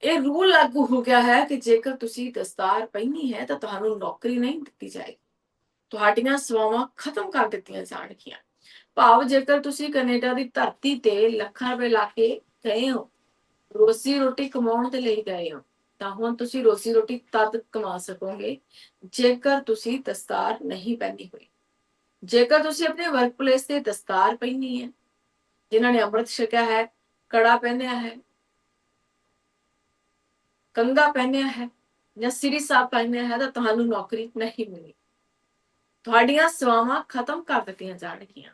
S1: ਇਹ ਰੂਲ ਲਾਗੂ ਹੋ ਗਿਆ ਹੈ ਕਿ ਜੇਕਰ ਤੁਸੀਂ ਦਸਤਾਰ ਪਹਿਨੀ ਹੈ ਤਾਂ ਤੁਹਾਨੂੰ ਨੌਕਰੀ ਨਹੀਂ ਦਿੱਤੀ ਜਾਏਗੀ, ਤੁਹਾਡੀਆਂ ਸੇਵਾਵਾਂ ਖਤਮ ਕਰ ਦਿੱਤੀਆਂ ਜਾਣਗੀਆਂ। ਭਾਵ ਜੇਕਰ ਤੁਸੀਂ ਕੈਨੇਡਾ ਦੀ ਧਰਤੀ ਤੇ ਲੱਖਾਂ ਰੁਪਏ ਲਾ ਕੇ ਗਏ ਹੋ, ਰੋਜ਼ੀ ਰੋਟੀ ਕਮਾਉਣ ਦੇ ਲਈ ਗਏ ਹੋ, ਤਾਂ ਹੁਣ ਤੁਸੀਂ ਰੋਜ਼ੀ ਰੋਟੀ ਤਦ ਕਮਾ ਸਕੋਗੇ ਜੇਕਰ ਤੁਸੀਂ ਦਸਤਾਰ ਨਹੀਂ ਪਹਿਨੀ ਹੋਈ। ਜੇਕਰ ਤੁਸੀਂ ਆਪਣੇ ਵਰਕ ਪਲੇਸ ਤੇ ਦਸਤਾਰ ਪਹਿਨੀ ਹੈ, ਜਿਨ੍ਹਾਂ ਨੇ ਅੰਮ੍ਰਿਤ ਛਕਿਆ ਹੈ, ਕੜਾ ਪਹਿਨਿਆ ਹੈ, ਕੰਗਾ ਪਹਿਨਿਆ ਹੈ ਜਾਂ ਸਿਰੀ ਸਾਹਿਬ ਪਹਿਨਿਆ ਹੈ, ਤਾਂ ਤੁਹਾਨੂੰ ਨੌਕਰੀ ਨਹੀਂ ਮਿਲੇਗੀ, ਤੁਹਾਡੀਆਂ ਸੇਵਾਵਾਂ ਖਤਮ ਕਰ ਦਿੱਤੀਆਂ ਜਾਣਗੀਆਂ।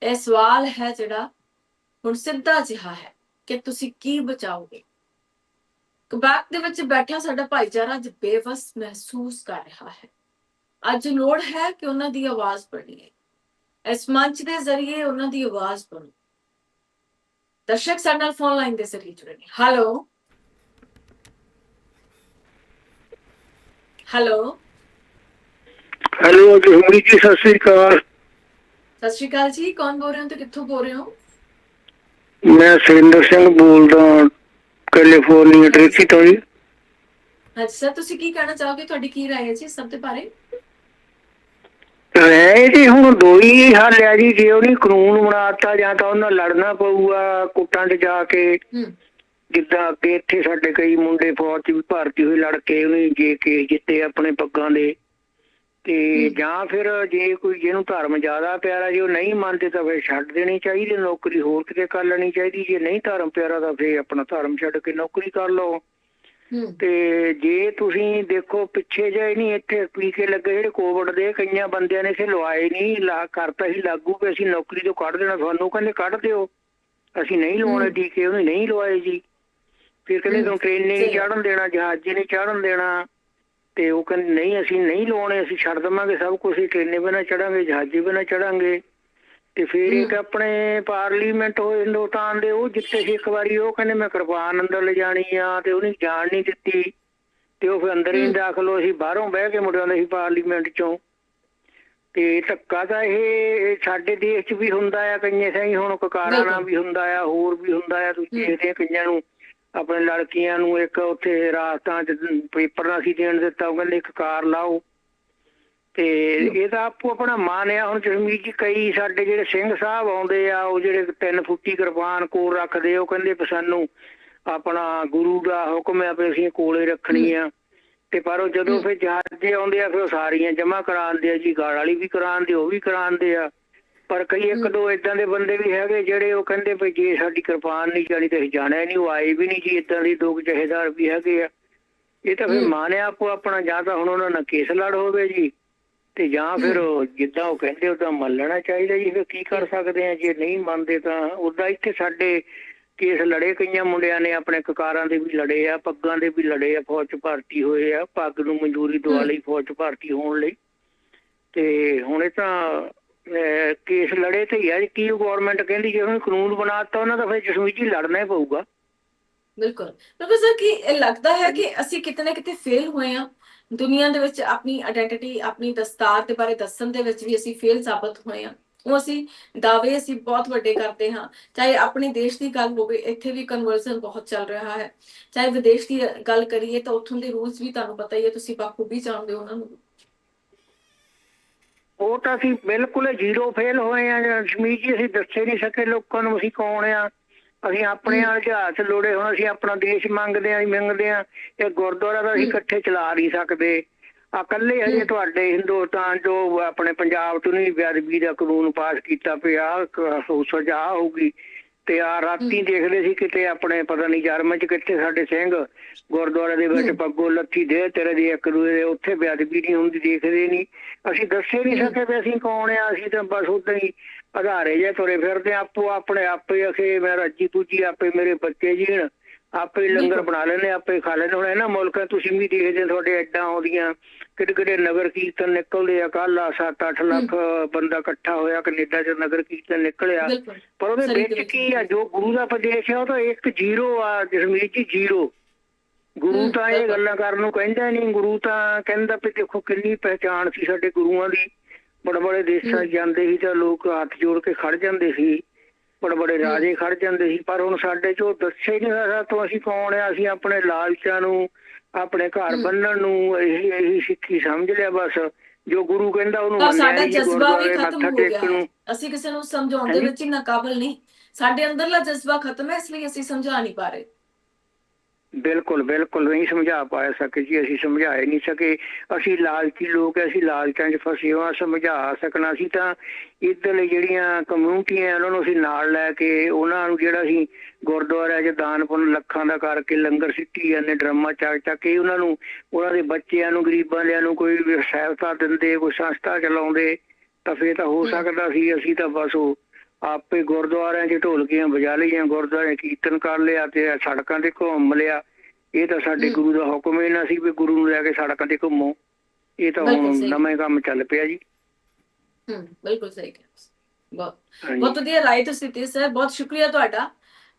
S1: ਇਹ ਸਵਾਲ ਹੈ ਜਿਹੜਾ ਹੁਣ ਸਿੱਧਾ ਜਿਹਾ ਹੈ ਕਿ ਤੁਸੀਂ ਕੀ ਬਚਾਓਗੇ। ਕਬੈਕ ਦੇ ਵਿੱਚ ਬੈਠਾ ਸਾਡਾ ਭਾਈਚਾਰਾ ਅੱਜ ਬੇਵਸ ਮਹਿਸੂਸ ਕਰ ਰਿਹਾ ਹੈ। ਅੱਜ ਲੋੜ ਹੈ ਕਿ ਉਹਨਾਂ ਦੀ ਆਵਾਜ਼ ਬਣੀਏ, ਇਸ ਮੰਚ ਦੇ ਜ਼ਰੀਏ ਉਹਨਾਂ ਦੀ ਆਵਾਜ਼ ਬਣੋ। ਦਰਸ਼ਕ ਸਾਡੇ ਨਾਲ ਫੋਨ ਲਾਈਨ ਦੇ ਜ਼ਰੀਏ ਜੁੜੇ ਨੇ। Hello hello
S2: hello Jasmeet ji, Sat Sri ਅਕਾਲ।
S1: ਸਤਿ ਸ਼੍ਰੀ ਅਕਾਲ ਜੀ, ਕੌਣ ਬੋਲ ਰਹੇ ਹੋ ਤੇ ਕਿੱਥੋਂ ਬੋਲ ਰਹੇ ਹੋ?
S2: ਮੈਂ ਸੁਰਿੰਦਰ ਸਿੰਘ ਬੋਲਦਾ, ਕੈਲੀਫੋਰਨੀਆ ਟ੍ਰਿਚੀ ਤੋਂ ਜੀ।
S1: ਅੱਛਾ, ਤੁਸੀਂ ਕੀ ਕਹਿਣਾ ਚਾਹੋਗੇ? ਤੁਹਾਡੀ ਕੀ ਰਾਏ ਹੈ ਜੀ ਸਭ ਦੇ ਬਾਰੇ?
S2: ਰਹਿ ਜੀ ਹੁਣ ਦੋ ਹੀ ਹੱਲ ਆ ਜੀ, ਜੇ ਉਹਨੇ ਕਾਨੂੰਨ ਬਣਾਤਾ ਜਾਂ ਤਾਂ ਉਹਨਾਂ ਲੜਨਾ ਪਊਗਾ ਕੋਰਟਾਂ 'ਚ ਜਾ ਕੇ, ਜਿੱਦਾਂ ਅੱਗੇ ਇੱਥੇ ਸਾਡੇ ਕਈ ਮੁੰਡੇ ਫੌਜ 'ਚ ਵੀ ਭਰਤੀ ਹੋਏ ਲੜ ਕੇ ਉਹਨੇ ਜੇ ਕੇਸ ਜਿੱਤੇ ਆਪਣੇ ਪੱਗਾਂ ਦੇ, ਤੇ ਜਾਂ ਫਿਰ ਜੇ ਕੋਈ ਜਿਹਨੂੰ ਧਰਮ ਜ਼ਿਆਦਾ ਪਿਆਰਾ, ਜੇ ਉਹ ਨਹੀਂ ਮੰਨਦੇ ਤਾਂ ਫਿਰ ਛੱਡ ਦੇਣੀ ਚਾਹੀਦੀ, ਨੌਕਰੀ ਹੋਰ ਕਿਤੇ ਕਰ ਲੈਣੀ ਚਾਹੀਦੀ। ਜੇ ਨਹੀਂ ਧਰਮ ਪਿਆਰਾ ਤਾਂ ਫਿਰ ਆਪਣਾ ਧਰਮ ਛੱਡ ਕੇ ਨੌਕਰੀ ਕਰ ਲਓ। ਤੇ ਜੇ ਤੁਸੀਂ ਦੇਖੋ ਪਿੱਛੇ ਜਿਹੇ ਨਹੀਂ ਇੱਥੇ ਟੀਕੇ ਲੱਗੇ ਜਿਹੜੇ ਕੋਵਿਡ ਦੇ, ਕਈਆਂ ਬੰਦਿਆਂ ਨੇ ਇੱਥੇ ਲਵਾਏ ਨਹੀਂ, ਕਰਤਾ ਸੀ ਲਾਗੂ ਕਿ ਅਸੀਂ ਨੌਕਰੀ ਤੋਂ ਕੱਢ ਦੇਣਾ ਤੁਹਾਨੂੰ, ਕਹਿੰਦੇ ਕੱਢ ਦਿਓ, ਅਸੀਂ ਨਹੀਂ ਲਵਾਉਣੇ ਟੀਕੇ, ਉਹਨੇ ਨਹੀਂ ਲਵਾਏ ਜੀ। ਫਿਰ ਕਹਿੰਦੇ ਤੁਹਾਨੂੰ ਟ੍ਰੇਨ ਨਹੀਂ ਚੜ੍ਹਨ ਦੇਣਾ, ਜਹਾਜ਼ ਨਹੀਂ ਚੜ੍ਹਨ ਦੇਣਾ, ਤੇ ਉਹ ਕਹਿੰਦੇ ਨਹੀਂ ਅਸੀਂ ਨਹੀਂ ਲਵਾਉਣੇ, ਅਸੀਂ ਛੱਡ ਦੇਵਾਂਗੇ ਸਭ ਕੁਛ, ਟ੍ਰੇਨੇ ਬਿਨਾਂ ਚੜਾਂਗੇ, ਜਹਾਜ਼ੇ ਬਿਨਾਂ ਚੜਾਂਗੇ। ਤੇ ਫਿਰ ਇੱਕ ਆਪਣੇ ਪਾਰਲੀਮੈਂਟ ਹੋਏ ਹਿੰਦੁਸਤਾਨ ਦੇ, ਉਹ ਜਿੱਤੇ ਸੀ ਇੱਕ ਵਾਰੀ, ਉਹ ਕਹਿੰਦੇ ਮੈਂ ਕਿਰਪਾਨ ਅੰਦਰ ਲਿਜਾਣੀ ਆ, ਤੇ ਉਹਨੇ ਜਾਣ ਨਹੀਂ ਦਿੱਤੀ, ਤੇ ਉਹ ਫਿਰ ਅੰਦਰ ਹੀ ਦਾਖਲ ਹੋਏ ਸੀ, ਬਾਹਰੋਂ ਬਹਿ ਕੇ ਮੁੜਿਆ ਸੀ ਪਾਰਲੀਮੈਂਟ ਚੋਂ। ਤੇ ਧੱਕਾ ਤਾਂ ਇਹ ਸਾਡੇ ਦੇਸ਼ 'ਚ ਵੀ ਹੁੰਦਾ ਆ, ਕਈਆਂ ਸਹੀ ਹੁਣ ਕਕਾਰਾਂ ਨਾਲ ਵੀ ਹੁੰਦਾ ਆ, ਹੋਰ ਵੀ ਹੁੰਦਾ ਆ। ਤੁਸੀਂ ਦੇਖਦੇ ਕਈਆਂ ਨੂੰ ਆਪਣੇ ਲੜਕੀਆਂ ਨੂੰ ਇੱਕ ਉੱਥੇ ਰਾਜਸਥਾਨ 'ਚ ਪੇਪਰ ਨਾ ਸੀ ਦੇਣ ਦਿੱਤਾ, ਉਹ ਕਹਿੰਦੇ ਕਕਾਰ ਲਾਓ, ਤੇ ਇਹ ਤਾਂ ਆਪੋ ਆਪਣਾ ਮਾਨ ਆ। ਹੁਣ ਜਸਮੀਤ ਜੀ ਕਈ ਸਾਡੇ ਜਿਹੜੇ ਸਿੰਘ ਸਾਹਿਬ ਆਉਂਦੇ ਆ, ਉਹ ਜਿਹੜੇ 3 ਫੁੱਟੀ ਕਿਰਪਾਨ ਕੋਲ ਰੱਖਦੇ, ਉਹ ਕਹਿੰਦੇ ਵੀ ਸਾਨੂੰ ਆਪਣਾ ਗੁਰੂ ਦਾ ਹੁਕਮ ਆ ਵੀ ਅਸੀਂ ਕੋਲੇ ਰੱਖਣੀ ਆ। ਤੇ ਪਰ ਉਹ ਜਦੋਂ ਫਿਰ ਜਹਾਜ਼ੇ ਆਉਂਦੇ ਆ ਫਿਰ ਉਹ ਸਾਰੀਆਂ ਜਮ੍ਹਾਂ ਕਰਾਉਂਦੇ ਆ ਜੀ, ਗਾਲ ਵਾਲੀ ਵੀ ਕਰਾਉਂਦੇ, ਉਹ ਵੀ ਕਰਾਉਂਦੇ ਆ। ਪਰ ਕਈ 1-2 ਏਦਾਂ ਦੇ ਬੰਦੇ ਵੀ ਹੈਗੇ ਜਿਹੜੇ ਉਹ ਕਹਿੰਦੇ ਵੀ ਜੇ ਸਾਡੀ ਕਿਰਪਾਨ ਨਹੀਂ ਜਾਣੀ ਤੇ ਅਸੀਂ ਜਾਣਾ ਨਹੀਂ, ਉਹ ਆਏ ਵੀ ਨਹੀਂ ਜੀ। ਏਦਾਂ ਦੀ 2 ਜਥੇਦਾਰ ਵੀ ਹੈਗੇ ਆ। ਇਹ ਤਾਂ ਫਿਰ ਮਾਨਿਆ ਆਪੋ ਆਪਣਾ, ਜਾਂ ਤਾਂ ਹੁਣ ਉਹਨਾਂ ਨਾਲ ਕੇਸ ਲੜ ਹੋਵੇ ਜੀ, ਤੇ ਜਾਂ ਫਿਰ ਜਿੱਦਾਂ ਉਹ ਕਹਿੰਦੇ ਉਦਾਂ ਮੰਨ ਲੈਣਾ ਚਾਹੀਦਾ ਜੀ। ਫਿਰ ਕੀ ਕਰ ਸਕਦੇ ਆ ਜੇ ਨਹੀਂ ਮੰਨਦੇ ਤਾਂ। ਉਦਾਂ ਇੱਥੇ ਸਾਡੇ ਕੇਸ ਲੜੇ ਕਈਆਂ ਮੁੰਡਿਆਂ ਨੇ, ਆਪਣੇ ਕਕਾਰਾਂ ਦੇ ਵੀ ਲੜੇ ਆ, ਪੱਗਾਂ ਦੇ ਵੀ ਲੜੇ ਆ, ਫੌਜ 'ਚ ਭਰਤੀ ਹੋਏ ਆ, ਪੱਗ ਨੂੰ ਮਨਜ਼ੂਰੀ ਦਵਾ ਲਈ ਫੌਜ 'ਚ ਭਰਤੀ ਹੋਣ ਲਈ। ਤੇ ਹੁਣ ਇਹ ਤਾਂ ਕੇਸ ਲੜੇ ਤੇ ਹੀ ਆ। ਕੀ ਗੌਰਮੈਂਟ ਕਹਿੰਦੀ ਜੇ ਉਹਨੇ ਕਾਨੂੰਨ ਬਣਾ ਦਿੱਤਾ ਉਹਨਾਂ ਦਾ ਫਿਰ ਜਸਮੀਤ ਜੀ ਲੜਨਾ ਹੀ ਪਊਗਾ।
S1: ਬਿਲਕੁਲ ਪ੍ਰੋਫੈਸਰ, ਕੀ ਇਹ ਲੱਗਦਾ ਹੈ ਕਿ ਅਸੀਂ ਕਿਤੇ ਨਾ ਕਿਤੇ ਫੇਲ ਹੋਏ ਹਾਂ ਦੁਨੀਆ ਦੇ ਵਿੱਚ? ਆਪਣੀ ਆਇਡੈਂਟੀਟੀ, ਆਪਣੀ ਦਸਤਾਰ ਦੇ ਬਾਰੇ ਦੱਸਣ ਦੇ ਵਿੱਚ ਵੀ ਅਸੀਂ ਫੇਲ ਸਾਬਤ ਹੋਏ ਹਾਂ। ਉਹ ਅਸੀਂ ਦਾਅਵੇ ਅਸੀਂ ਬਹੁਤ ਵੱਡੇ ਕਰਦੇ ਹਾਂ, ਚਾਹੇ ਆਪਣੇ ਦੇਸ਼ ਦੀ ਗੱਲ ਹੋਵੇ, ਇੱਥੇ ਵੀ ਕਨਵਰਜ਼ਨ ਬਹੁਤ ਚੱਲ ਰਿਹਾ ਹੈ। ਚਾਹੇ ਵਿਦੇਸ਼ ਦੀ ਗੱਲ ਕਰੀਏ ਤਾਂ ਉੱਥੋਂ ਦੇ ਰੂਲਸ ਵੀ ਤੁਹਾਨੂੰ ਪਤਾ ਹੀ ਹੈ, ਤੁਸੀਂ ਬਾਖੂਬੀ ਜਾਣਦੇ ਹੋ ਉਹਨਾਂ ਨੂੰ।
S2: ਉਹ ਤਾਂ ਅਸੀਂ ਬਿਲਕੁਲ 0 ਫੇਲ ਹੋਏ ਆ ਜਸਮੀਤ ਜੀ। ਅਸੀਂ ਦੱਸੇ ਨਹੀਂ ਸਕੇ ਲੋਕਾਂ ਨੂੰ ਅਸੀਂ ਕੌਣ ਆ। ਅਸੀਂ ਆਪਣੇ ਨਾਲ ਜਹਾਜ਼ ਲੋੜੇ। ਹੁਣ ਅਸੀਂ ਆਪਣਾ ਦੇਸ਼ ਮੰਗਦੇ ਆ ਆ। ਇਹ ਗੁਰਦੁਆਰਾ ਤਾਂ ਅਸੀਂ ਇਕੱਠੇ ਚਲਾ ਨਹੀਂ ਸਕਦੇ। ਆ ਇਕੱਲੇ ਹਜੇ ਤੁਹਾਡੇ ਹਿੰਦੁਸਤਾਨ ਜੋ ਆਪਣੇ ਪੰਜਾਬ ਤੋਂ ਨਹੀਂ ਬੇਅਦਬੀ ਦਾ ਕਾਨੂੰਨ ਪਾਸ ਕੀਤਾ ਪਿਆ, ਸਜ਼ਾ ਹੋਊਗੀ। ਤੇ ਆ ਰਾਤੀ ਦੇਖਦੇ ਸੀ ਕਿਤੇ ਆਪਣੇ ਪਤਾ ਨਹੀਂ ਜਰਮਨ 'ਚ ਕਿੱਥੇ ਸਾਡੇ ਸਿੰਘ ਗੁਰਦੁਆਰੇ ਦੇ ਵਿੱਚ ਪੱਗੋ ਲੱਥੀ ਦੇ ਤੇਰੇ ਦੀ ਇੱਕ ਦੂਜੇ ਦੇ, ਉੱਥੇ ਬੇਅਦਬੀ ਨਹੀਂ ਹੁੰਦੀ, ਦੇਖਦੇ ਨਹੀਂ। ਅਸੀਂ ਦੱਸੇ ਨਹੀਂ ਸਕੇ ਵੀ ਅਸੀਂ ਕੌਣ ਆ। ਅਸੀਂ ਤਾਂ ਬਸ ਉਦਾਂ ਹੀ ਆਧਾਰੇ ਜਿਹੇ ਤੁਰੇ ਫਿਰਦੇ ਆਪੋ ਆਪਣੇ। ਆਪੇ ਅਖੇ ਮੈਂ ਰੱਜੀ ਪੁੱਜੀ, ਆਪੇ ਮੇਰੇ ਬੱਚੇ ਜੀਣ, ਆਪੇ ਲੰਗਰ ਬਣਾ ਲੈਣੇ, ਆਪੇ ਖਾ ਲੈਣੇ। ਹੁਣ ਇਹਨਾਂ ਮੁਲਕਾਂ ਤੁਸੀਂ ਵੀ ਦੇਖਦੇ ਤੁਹਾਡੇ ਐਡਾਂ ਆਉਂਦੀਆਂ, ਕਿਹੜੇ ਕਿਹੜੇ ਨਗਰ ਕੀਰਤਨ ਨਿਕਲਦੇ ਆ। ਕੱਲ 7-8 ਲੱਖ ਬੰਦਾ ਇਕੱਠਾ ਹੋਇਆ ਕੈਨੇਡਾ 'ਚ, ਨਗਰ ਕੀਰਤਨ ਨਿਕਲਿਆ। ਪਰ ਉਹਦੇ ਵਿੱਚ ਕੀ ਆ, ਜੋ ਗੁਰੂ ਦਾ ਪ੍ਰਦੇਸ਼ ਆ ਉਹ ਤਾਂ 1-0 ਆ ਜਸਮੀਤ ਜੀ, 0। ਗੁਰੂ ਤਾਂ ਇਹ ਗੱਲਾਂ ਕਰਨ ਨੂੰ ਕਹਿੰਦਾ ਨਹੀਂ। ਗੁਰੂ ਤਾਂ ਕਹਿੰਦਾ ਵੀ ਦੇਖੋ ਕਿੰਨੀ ਪਹਿਚਾਣ ਸੀ ਸਾਡੇ ਗੁਰੂਆਂ ਦੀ। ਬੜੇ ਬੜੇ ਦੇਸਾਂ 'ਚ ਜਾਂਦੇ ਸੀ ਤਾਂ ਲੋਕ ਹੱਥ ਜੋੜ ਕੇ ਖੜ ਜਾਂਦੇ ਸੀ, ਬੜੇ ਬੜੇ ਰਾਜੇ ਖੜ ਜਾਂਦੇ ਸੀ। ਪਰ ਹੁਣ ਸਾਡੇ 'ਚ ਉਹ ਦੱਸੇ ਹੀ ਨਹੀਂ ਸਕਦਾ ਤੋਂ ਅਸੀਂ ਕੌਣ ਆ। ਅਸੀਂ ਆਪਣੇ ਲਾਲਚਾਂ ਨੂੰ, ਆਪਣੇ ਘਰ ਬੰਨਣ ਨੂੰ ਇਹੀ ਸਿੱਖੀ ਸਮਝ ਲਿਆ ਬਸ। ਜੋ ਗੁਰੂ ਕਹਿੰਦਾ ਉਹਨੂੰ ਮੰਨਿਆ ਨਹੀਂ ਜੀ। ਗੁਰਦੁਆਰੇ ਮੱਥਾ ਟੇਕਣ ਨੂੰ
S1: ਅਸੀਂ ਕਿਸੇ ਨੂੰ ਸਮਝਾਉਣ ਦੇ ਵਿੱਚ ਇੰਨਾ ਕਾਬਲ ਨਹੀਂ। ਸਾਡੇ ਅੰਦਰਲਾ ਜਜ਼ਬਾ ਖਤਮ ਹੈ, ਇਸ ਲਈ ਅਸੀਂ ਸਮਝਾ ਨਹੀਂ ਪਾ ਰਹੇ।
S2: ਬਿਲਕੁਲ ਬਿਲਕੁਲ ਨਹੀਂ ਸਮਝਾ ਪਾ ਸਕੇ ਜੀ। ਅਸੀਂ ਸਮਝਾ ਹੀ ਨਹੀਂ ਸਕੇ। ਅਸੀਂ ਲਾਲਚੀ ਲੋਕ, ਅਸੀਂ ਲਾਲਚਾਂ 'ਚ ਫਸੇ ਹਾਂ। ਸਮਝਾ ਸਕਣਾ ਸੀ ਤਾਂ ਇੱਧਰਲੇ ਜਿਹੜੀਆਂ ਕਮਿਊਨਿਟੀਆਂ ਉਹਨਾਂ ਨੂੰ ਅਸੀਂ ਨਾਲ ਲੈ ਕੇ ਉਹਨਾਂ ਨੂੰ ਜਿਹੜਾ ਅਸੀਂ ਗੁਰਦੁਆਰਿਆਂ 'ਚ ਦਾਨ ਪੁੰਨ ਲੱਖਾਂ ਦਾ ਕਰਕੇ ਲੰਗਰ ਸਿੱਟੀ ਜਾਂਦੇ, ਡਰਮਾ ਚੱਕ ਚੱਕ ਕੇ ਉਹਨਾਂ ਨੂੰ, ਉਹਨਾਂ ਦੇ ਬੱਚਿਆਂ ਨੂੰ, ਗਰੀਬਾਂ ਲਿਆਂ ਨੂੰ ਕੋਈ ਸਹਾਇਤਾ ਦਿੰਦੇ, ਕੋਈ ਸੰਸਥਾ ਚਲਾਉਂਦੇ ਤਾਂ ਫਿਰ ਤਾਂ ਹੋ ਸਕਦਾ ਸੀ। ਅਸੀਂ ਤਾਂ ਬਸ ਉਹ ਆਪੇ ਗੁਰਦੁਆਰਿਆਂ 'ਚ ਢੋਲਕੀਆਂ ਵਜਾ ਲਈਆਂ, ਗੁਰਦੁਆਰੇ ਕੀਰਤਨ ਕਰ ਲਿਆ ਤੇ ਸੜਕਾਂ ਤੇ ਘੁੰਮ ਲਿਆ। ਇਹ ਤਾਂ ਸਾਡੇ ਗੁਰੂ ਦਾ ਹੁਕਮ ਹੀ ਨਾ ਸੀ ਵੀ ਗੁਰੂ ਨੂੰ ਲੈ ਕੇ ਸੜਕਾਂ ਤੇ ਘੁੰਮੋ। ਇਹ ਤਾਂ ਹੁਣ ਨਵਾਂ ਕੰਮ ਚੱਲ ਪਿਆ ਜੀ।
S1: ਬਿਲਕੁਲ ਸਹੀ ਕਿਹਾ। ਬਹੁਤ ਵਧੀਆ ਰਾਏ ਤੁਸੀਂ ਦਿੱਤੀ ਸਰ, ਬਹੁਤ ਸ਼ੁਕਰੀਆ ਤੁਹਾਡਾ,